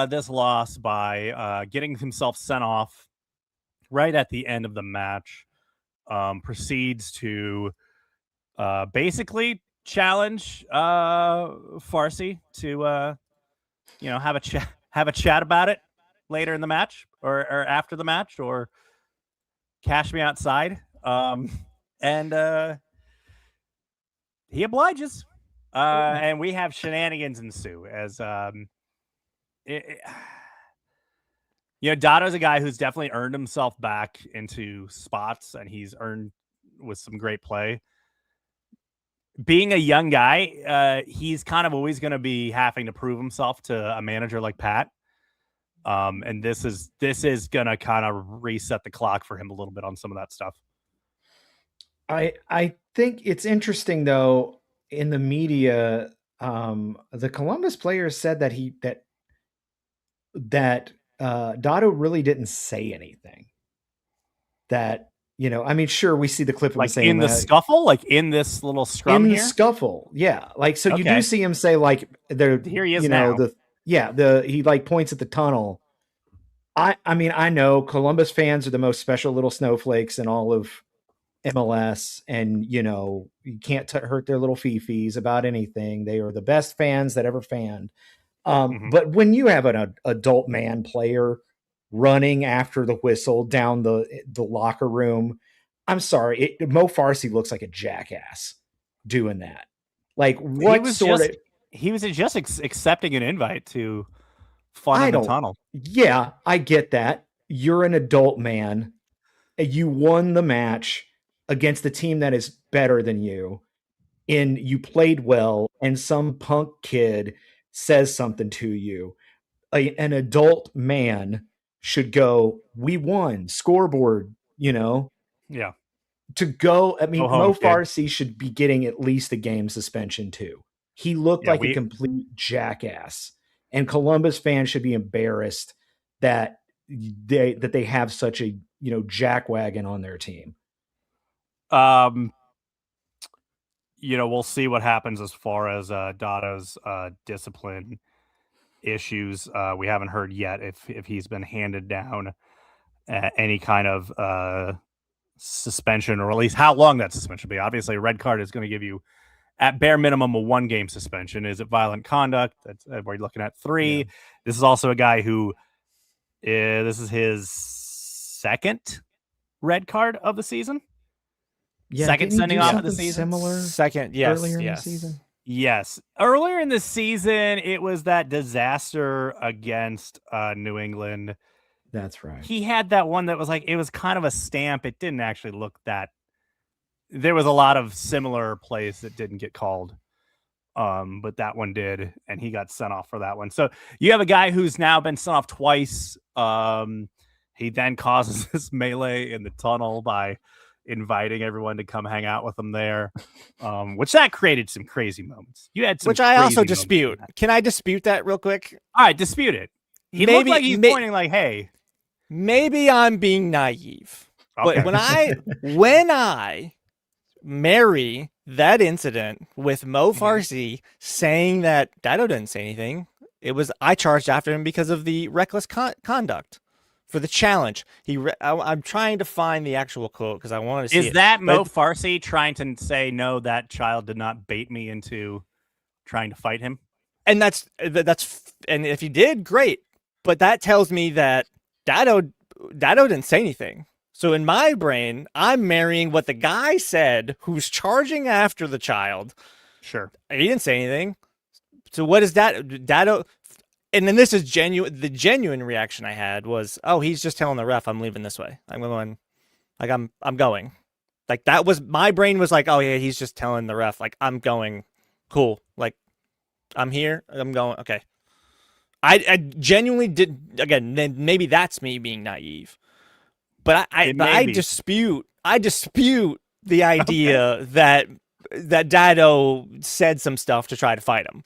this loss by getting himself sent off right at the end of the match. Proceeds to basically challenge Farsi to have a chat about it later in the match or after the match, or cash me outside. And he obliges. And we have shenanigans ensue as Dado's a guy who's definitely earned himself back into spots, and he's earned with some great play. Being a young guy, he's kind of always going to be having to prove himself to a manager like Pat. And this is going to kind of reset the clock for him a little bit on some of that stuff. I think it's interesting though. In the media, the Columbus players said that Dado really didn't say anything. That, I mean, sure, we see the clip of him saying in the scuffle, in this little scrum in here? the scuffle, yeah. So you do see him say there. Here he is now. He points at the tunnel. I mean, I know Columbus fans are the most special little snowflakes in all of MLS, and you can't hurt their little fifis about anything. They are the best fans that ever fanned. But when you have an adult man player running after the whistle down the locker room, I'm sorry, Mo Farsi looks like a jackass doing that. He was just accepting an invite to fun in the tunnel. Yeah, I get that. You're an adult man. You won the match against the team that is better than you, and you played well, and some punk kid says something to you. An adult man should go, we won, scoreboard, Yeah. to go. I mean, Go home, Mo kid. Farsi should be getting at least a game suspension too. He looked like a complete jackass, and Columbus fans should be embarrassed that they have such a jackwagon on their team. We'll see what happens as far as Dada's discipline issues. We haven't heard yet if he's been handed down any kind of suspension, or at least how long that suspension will be. Obviously, a red card is going to give you, at bare minimum, a 1-game suspension. Is it violent conduct? That's we're looking at 3. Yeah. This is also a guy who this is his second red card of the season. Yeah, second sending off of the season. Similar second, yes, earlier in the season. Yes, earlier in the season, it was that disaster against New England. That's right. He had that one that was like, it was kind of a stamp. It didn't actually look that. There was a lot of similar plays that didn't get called, but that one did, and he got sent off for that one. So you have a guy who's now been sent off twice. He then causes this melee in the tunnel by inviting everyone to come hang out with him there, which that created some crazy moments. You had some, which I also dispute. Can I dispute that real quick? All right, dispute it. He looked like he's pointing like, "Hey." Maybe I'm being naive, okay. But when I marry that incident with Mo Farsi saying that Dado didn't say anything, I charged after him because of the reckless conduct for the challenge. I'm trying to find the actual quote because I wanted to see. Is that Mo Farsi trying to say, no, that child did not bait me into trying to fight him? And that's and if he did, great. But that tells me that Dado didn't say anything. So in my brain, I'm marrying what the guy said who's charging after the child. Sure. He didn't say anything. So what is that? Dado, and then this is genuine. The genuine reaction I had was, oh, he's just telling the ref I'm leaving this way. I'm going, like I'm going. Like that was, my brain was like, oh yeah, he's just telling the ref, like I'm going, cool. Like I'm here, I'm going, okay. I genuinely did, again, then maybe that's me being naive, but I dispute the idea that Dado said some stuff to try to fight him.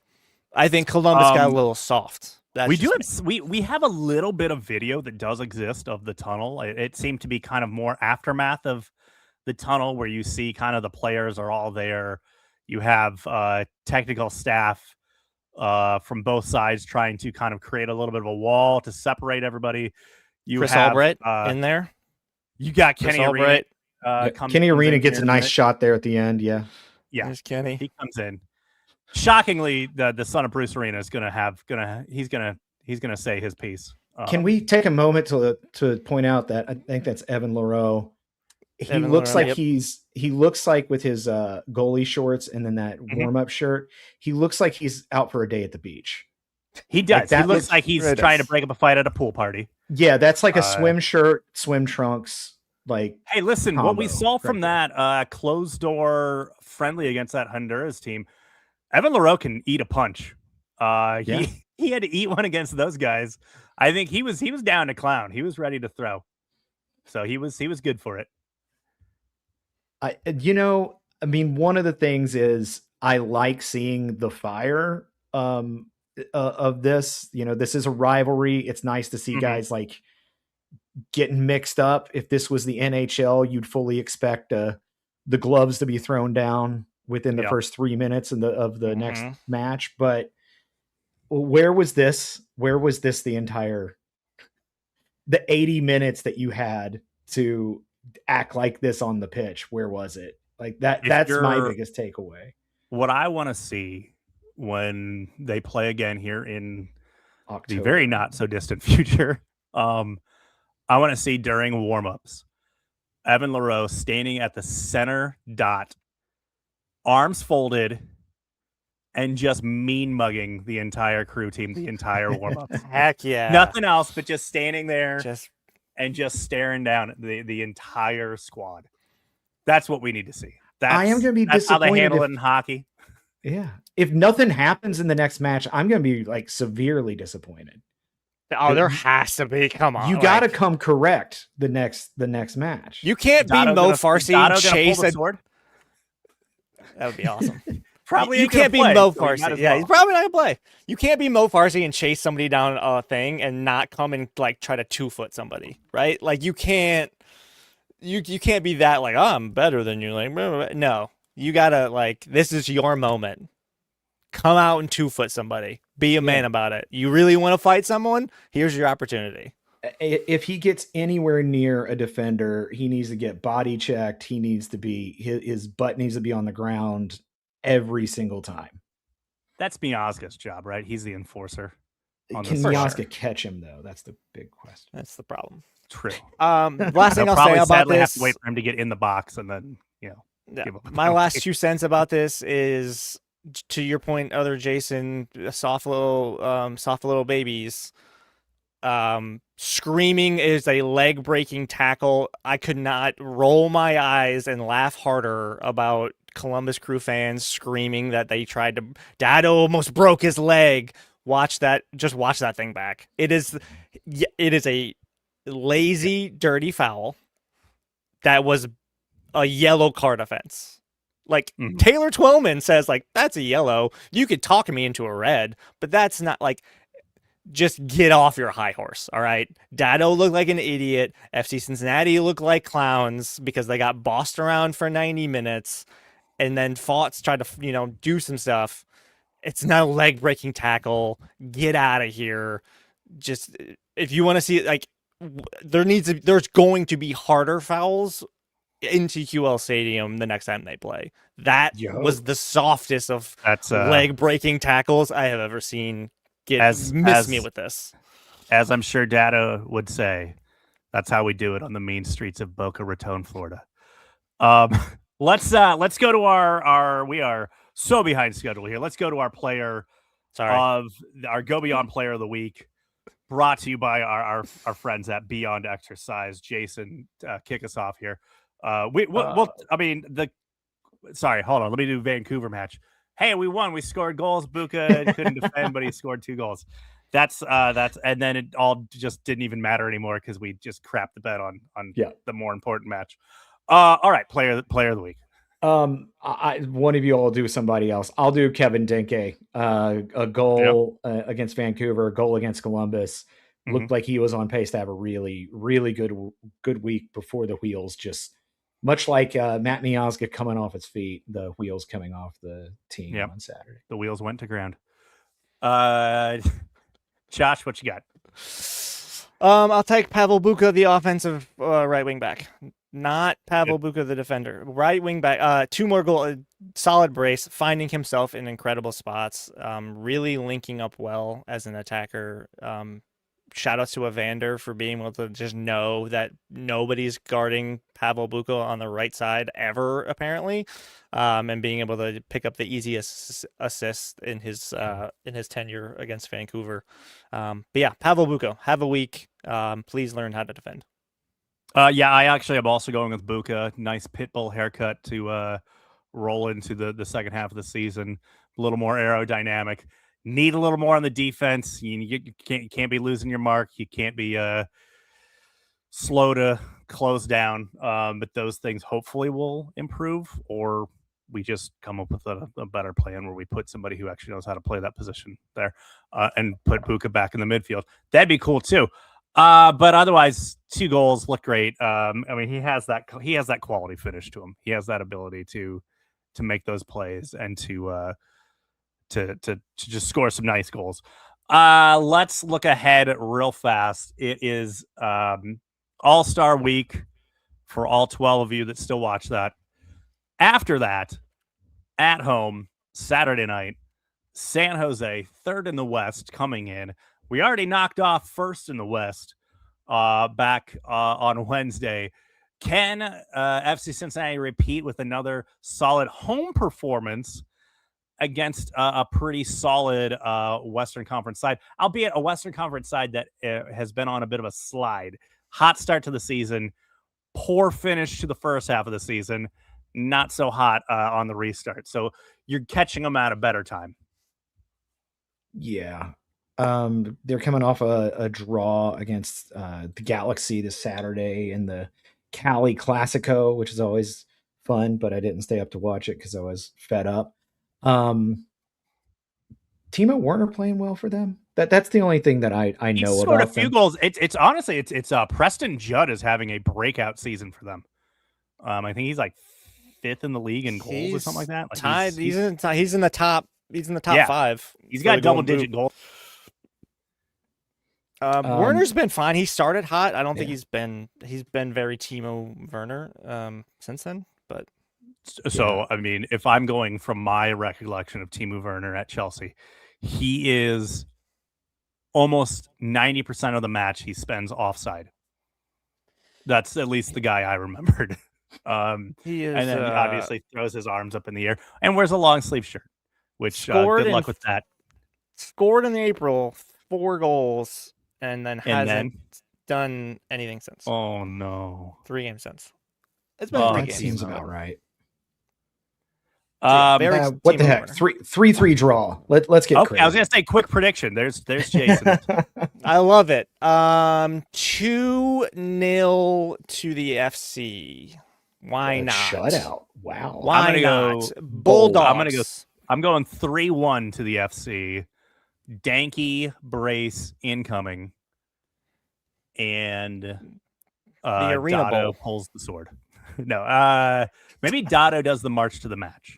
I think Columbus got a little soft. We have a little bit of video that does exist of the tunnel. It seemed to be kind of more aftermath of the tunnel where you see kind of the players are all there. You have technical staff from both sides trying to kind of create a little bit of a wall to separate everybody. You Chris have Albright in there. You got Kenny Arena. Kenny Arena gets a nice shot there at the end. Yeah. There's Kenny. He comes in. Shockingly, the son of Bruce Arena is he's gonna say his piece. Can we take a moment to point out that I think that's Evan Leroux. He looks like with his goalie shorts and then that warm-up shirt, he looks like he's out for a day at the beach. He does. He looks like he's trying to break up a fight at a pool party. Yeah, that's like a swim shirt, swim trunks. Like, hey, listen, what we saw from that closed door friendly against that Honduras team, Evan Leroux can eat a punch. He had to eat one against those guys. I think he was down to clown. He was ready to throw. So he was good for it. I mean, one of the things is I like seeing the fire of this. This is a rivalry. It's nice to see guys like getting mixed up. If this was the NHL, you'd fully expect the gloves to be thrown down within the first 3 minutes of the next match. But where was this? Where was this the 80 minutes that you had to act like this on the pitch? Where was it? Like that's my biggest takeaway. What I want to see when they play again here in October, the very not so distant future, I want to see during warmups, Evan Leroux standing at the center dot, arms folded, and just mean mugging the entire crew team, the entire warmups. Heck yeah. Nothing else but just standing there and just staring down at the entire squad. That's what we need to see. I am going to be disappointed. That's how they handle it in hockey. Yeah. If nothing happens in the next match, I'm going to be like severely disappointed. Oh, there has to be. Come on, you got to come correct the next match. You can't be Mo Farsi and chase a sword. That would be awesome. Probably you can't be Mo Farsi. Yeah, he's probably not gonna play. You can't be Mo Farsi and chase somebody down a thing and not come and like try to 2-foot somebody, right? Like you can't. You can't be that like, oh, I'm better than you. Like, blah, blah, blah. No, you gotta like, this is your moment. Come out and 2-foot somebody. Be a man about it. You really want to fight someone? Here's your opportunity. If he gets anywhere near a defender, he needs to get body checked. He needs to be his butt needs to be on the ground every single time. That's Miazga's job, right? He's the enforcer. Can Miazga catch him though? That's the big question. That's the problem. True. Last thing I'll say about this, have to wait for him to get in the box and then my last 2 cents about this is, to your point, other Jason, soft little babies. Screaming is a leg breaking tackle. I could not roll my eyes and laugh harder about Columbus Crew fans screaming that they tried to. Dado almost broke his leg. Just watch that thing back. It is a lazy, dirty foul that was a yellow card offense. Like Taylor Twellman says, like, that's a yellow. You could talk me into a red, but that's not like, just get off your high horse. All right. Dado looked like an idiot. FC Cincinnati looked like clowns because they got bossed around for 90 minutes and then Fouts tried to, do some stuff. It's not a leg breaking tackle. Get out of here. Just, if you want to see it, like, there's going to be harder fouls into QL Stadium the next time they play. That was the softest of leg breaking tackles I have ever seen. Miss me with this. As I'm sure Dado would say, that's how we do it on the mean streets of Boca Raton, Florida. Let's go to our we are so behind schedule here. Let's go to our player of our Go Beyond Player of the Week, brought to you by our friends at Beyond Exercise. Jason, kick us off here. Hold on. Let me do Vancouver match. Hey, we won. We scored goals. Buka couldn't defend, but he scored 2 goals. That's and then it all just didn't even matter anymore because we just crapped the bet on the more important match. All right, player of the week. One of you all do somebody else. I'll do Kevin Denke. A goal against Vancouver, a goal against Columbus. Looked like he was on pace to have a really, really good week before the wheels just. Much like Matt Miazga coming off his feet, the wheels coming off the team on Saturday. The wheels went to ground. Josh, what you got? I'll take Pavel Buka, the offensive right wing back. Not Pavel Buka, the defender. Right wing back. 2 more goals. Solid brace. Finding himself in incredible spots. Really linking up well as an attacker. Shout out to Evander for being able to just know that nobody's guarding Pavel Buka on the right side ever, apparently, and being able to pick up the easiest assist in his tenure against Vancouver. But yeah, Pavel Buka, have a week. Please learn how to defend. I actually am also going with Buka. Nice pit bull haircut to roll into the second half of the season. A little more aerodynamic. Need a little more on the defense. You can't be losing your mark. You can't be slow to close down. But those things hopefully will improve, or we just come up with a better plan where we put somebody who actually knows how to play that position there and put Buka back in the midfield. That'd be cool too. But otherwise, 2 goals look great. He has that quality finish to him. He has that ability to make those plays and to just score some nice goals. Let's look ahead real fast. It is All-Star Week for all 12 of you that still watch that. After that, at home, Saturday night, San Jose, 3rd in the West, coming in. We already knocked off 1st in the West back on Wednesday. Can FC Cincinnati repeat with another solid home performance against a pretty solid Western Conference side, albeit a Western Conference side that has been on a bit of a slide? Hot start to the season, poor finish to the first half of the season, not so hot on the restart. So you're catching them at a better time. Yeah. They're coming off a draw against the Galaxy this Saturday in the Cali Classico, which is always fun, but I didn't stay up to watch it because I was fed up. Timo Werner playing well for them. That's the only thing that I know He's about scored a few them. goals. It's honestly it's Preston Judd is having a breakout season for them. I think he's like 5th in the league in goals or something like that. Like tied. He's in the top. He's in the top 5. He's got double-digit goals. Werner's been fine. He started hot. I don't think he's been very Timo Werner since then. But so I mean, if I'm going from my recollection of Timo Werner at Chelsea, he is almost 90% of the match he spends offside. That's at least the guy I remembered. He is, and then he obviously throws his arms up in the air and wears a long sleeve shirt, which good luck with that. Scored in April 4 goals and then hasn't done anything since. Oh no, 3 games since. It's been 3 games. Seems about right. What the heck? 3-3 draw. Let's get crazy. I was gonna say quick prediction. There's Jason. I love it. 2-0 to the FC. Why not? Shutout. Wow. Why not? Bulldogs. I'm going 3-1 to the FC. Danky brace incoming. And the Arena Dotto Bowl pulls the sword. No, maybe Dotto does the march to the match.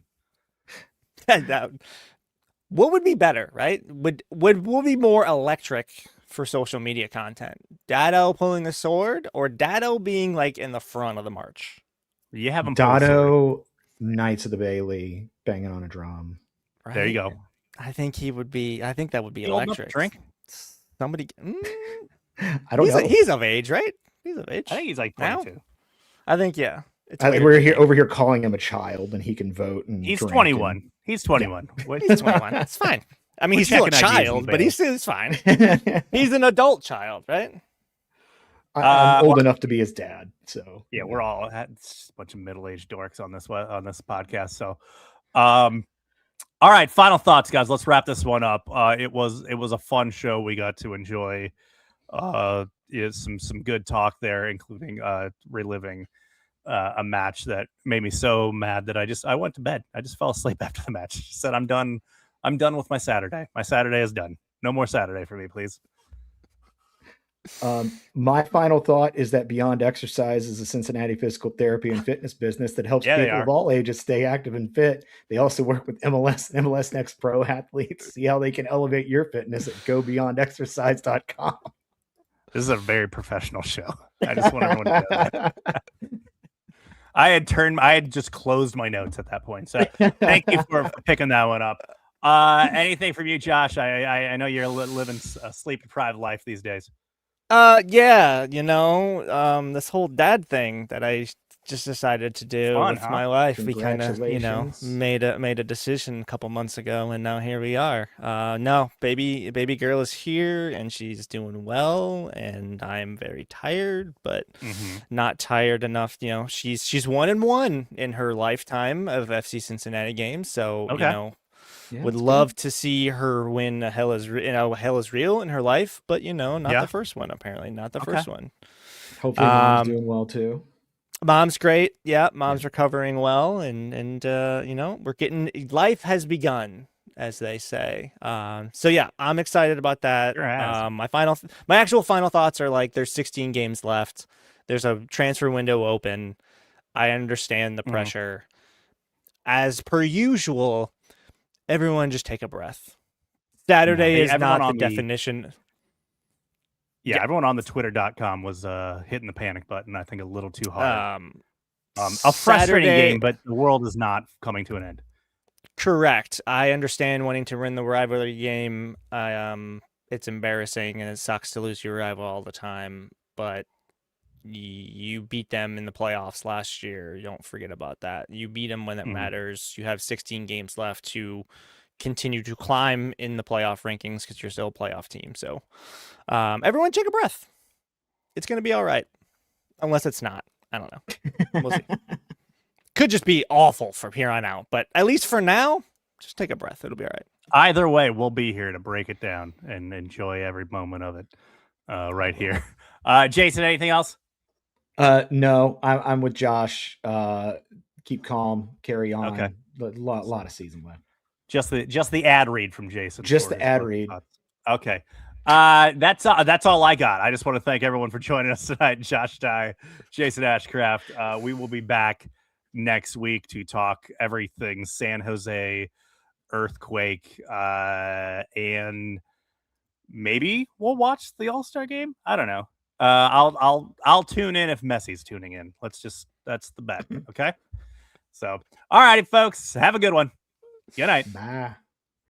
What would be better, right? Would be more electric for social media content? Dotto pulling the sword or Dotto being like in the front of the march? You have him. Dotto, Knights of the Bailey, banging on a drum. Right? There you go. I think that would be electric. Drink. Somebody. I don't know. He's of age, right? He's of age. I think he's like 22. Now? I think yeah. We're over here calling him a child, and he can vote. And he's 21. He's 21. Yeah. He's 21. That's fine. I mean, he's still a child, but he's fine. He's an adult child, right? I'm old enough to be his dad, so yeah, we're all a bunch of middle-aged dorks on this podcast. So, all right, final thoughts, guys. Let's wrap this one up. It was a fun show. We got to enjoy some good talk there, including reliving a match that made me so mad that I went to bed. I just fell asleep after the match. Said I'm done with my Saturday. My Saturday is done. No more Saturday for me, please. My final thought is that Beyond Exercise is a Cincinnati physical therapy and fitness business that helps people of all ages stay active and fit. They also work with MLS and MLS Next Pro athletes. See how they can elevate your fitness at gobeyondexercise.com. This is a very professional show. I just want everyone to know that. I had just closed my notes at that point. So thank you for picking that one up. Anything from you, Josh? I know you're living a sleep-deprived life these days. Yeah, this whole dad thing that I just decided to do with my life. We kind of, made a decision a couple months ago, and now here we are. No, baby girl is here, and she's doing well, and I'm very tired, but not tired enough. She's 1-1 in her lifetime of FC Cincinnati games, so would love to see her win Hell is Real in her life, but not the first one, apparently. Not the first one. Hopefully mom's doing well too. Mom's great. Yeah, mom's recovering well, and we're getting, life has begun, as they say. So yeah, I'm excited about that. My actual final thoughts are like there's 16 games left. There's a transfer window open. I understand the pressure. As per usual, everyone just take a breath. Saturday is not the definition. Yeah, everyone on the Twitter.com was hitting the panic button, I think, a little too hard. A frustrating game, but the world is not coming to an end. Correct. I understand wanting to win the rivalry game. It's embarrassing, and it sucks to lose your rival all the time, but you beat them in the playoffs last year. Don't forget about that. You beat them when it matters. You have 16 games left to continue to climb in the playoff rankings because you're still a playoff team. So everyone take a breath. It's going to be all right. Unless it's not. I don't know. We'll see. Could just be awful from here on out. But at least for now, just take a breath. It'll be all right. Either way, we'll be here to break it down and enjoy every moment of it right here. Jason, anything else? No, I'm with Josh. Keep calm, carry on. Okay. A lot of season left. Just the ad read from Jason. Just the ad read. Okay. That's all I got. I just want to thank everyone for joining us tonight. Josh Dye, Jason Ashcraft. We will be back next week to talk everything San Jose earthquake, and maybe we'll watch the All-Star game. I don't know. I'll tune in if Messi's tuning in. That's the bet. Okay. So, all righty, folks. Have a good one. Good night. Bye.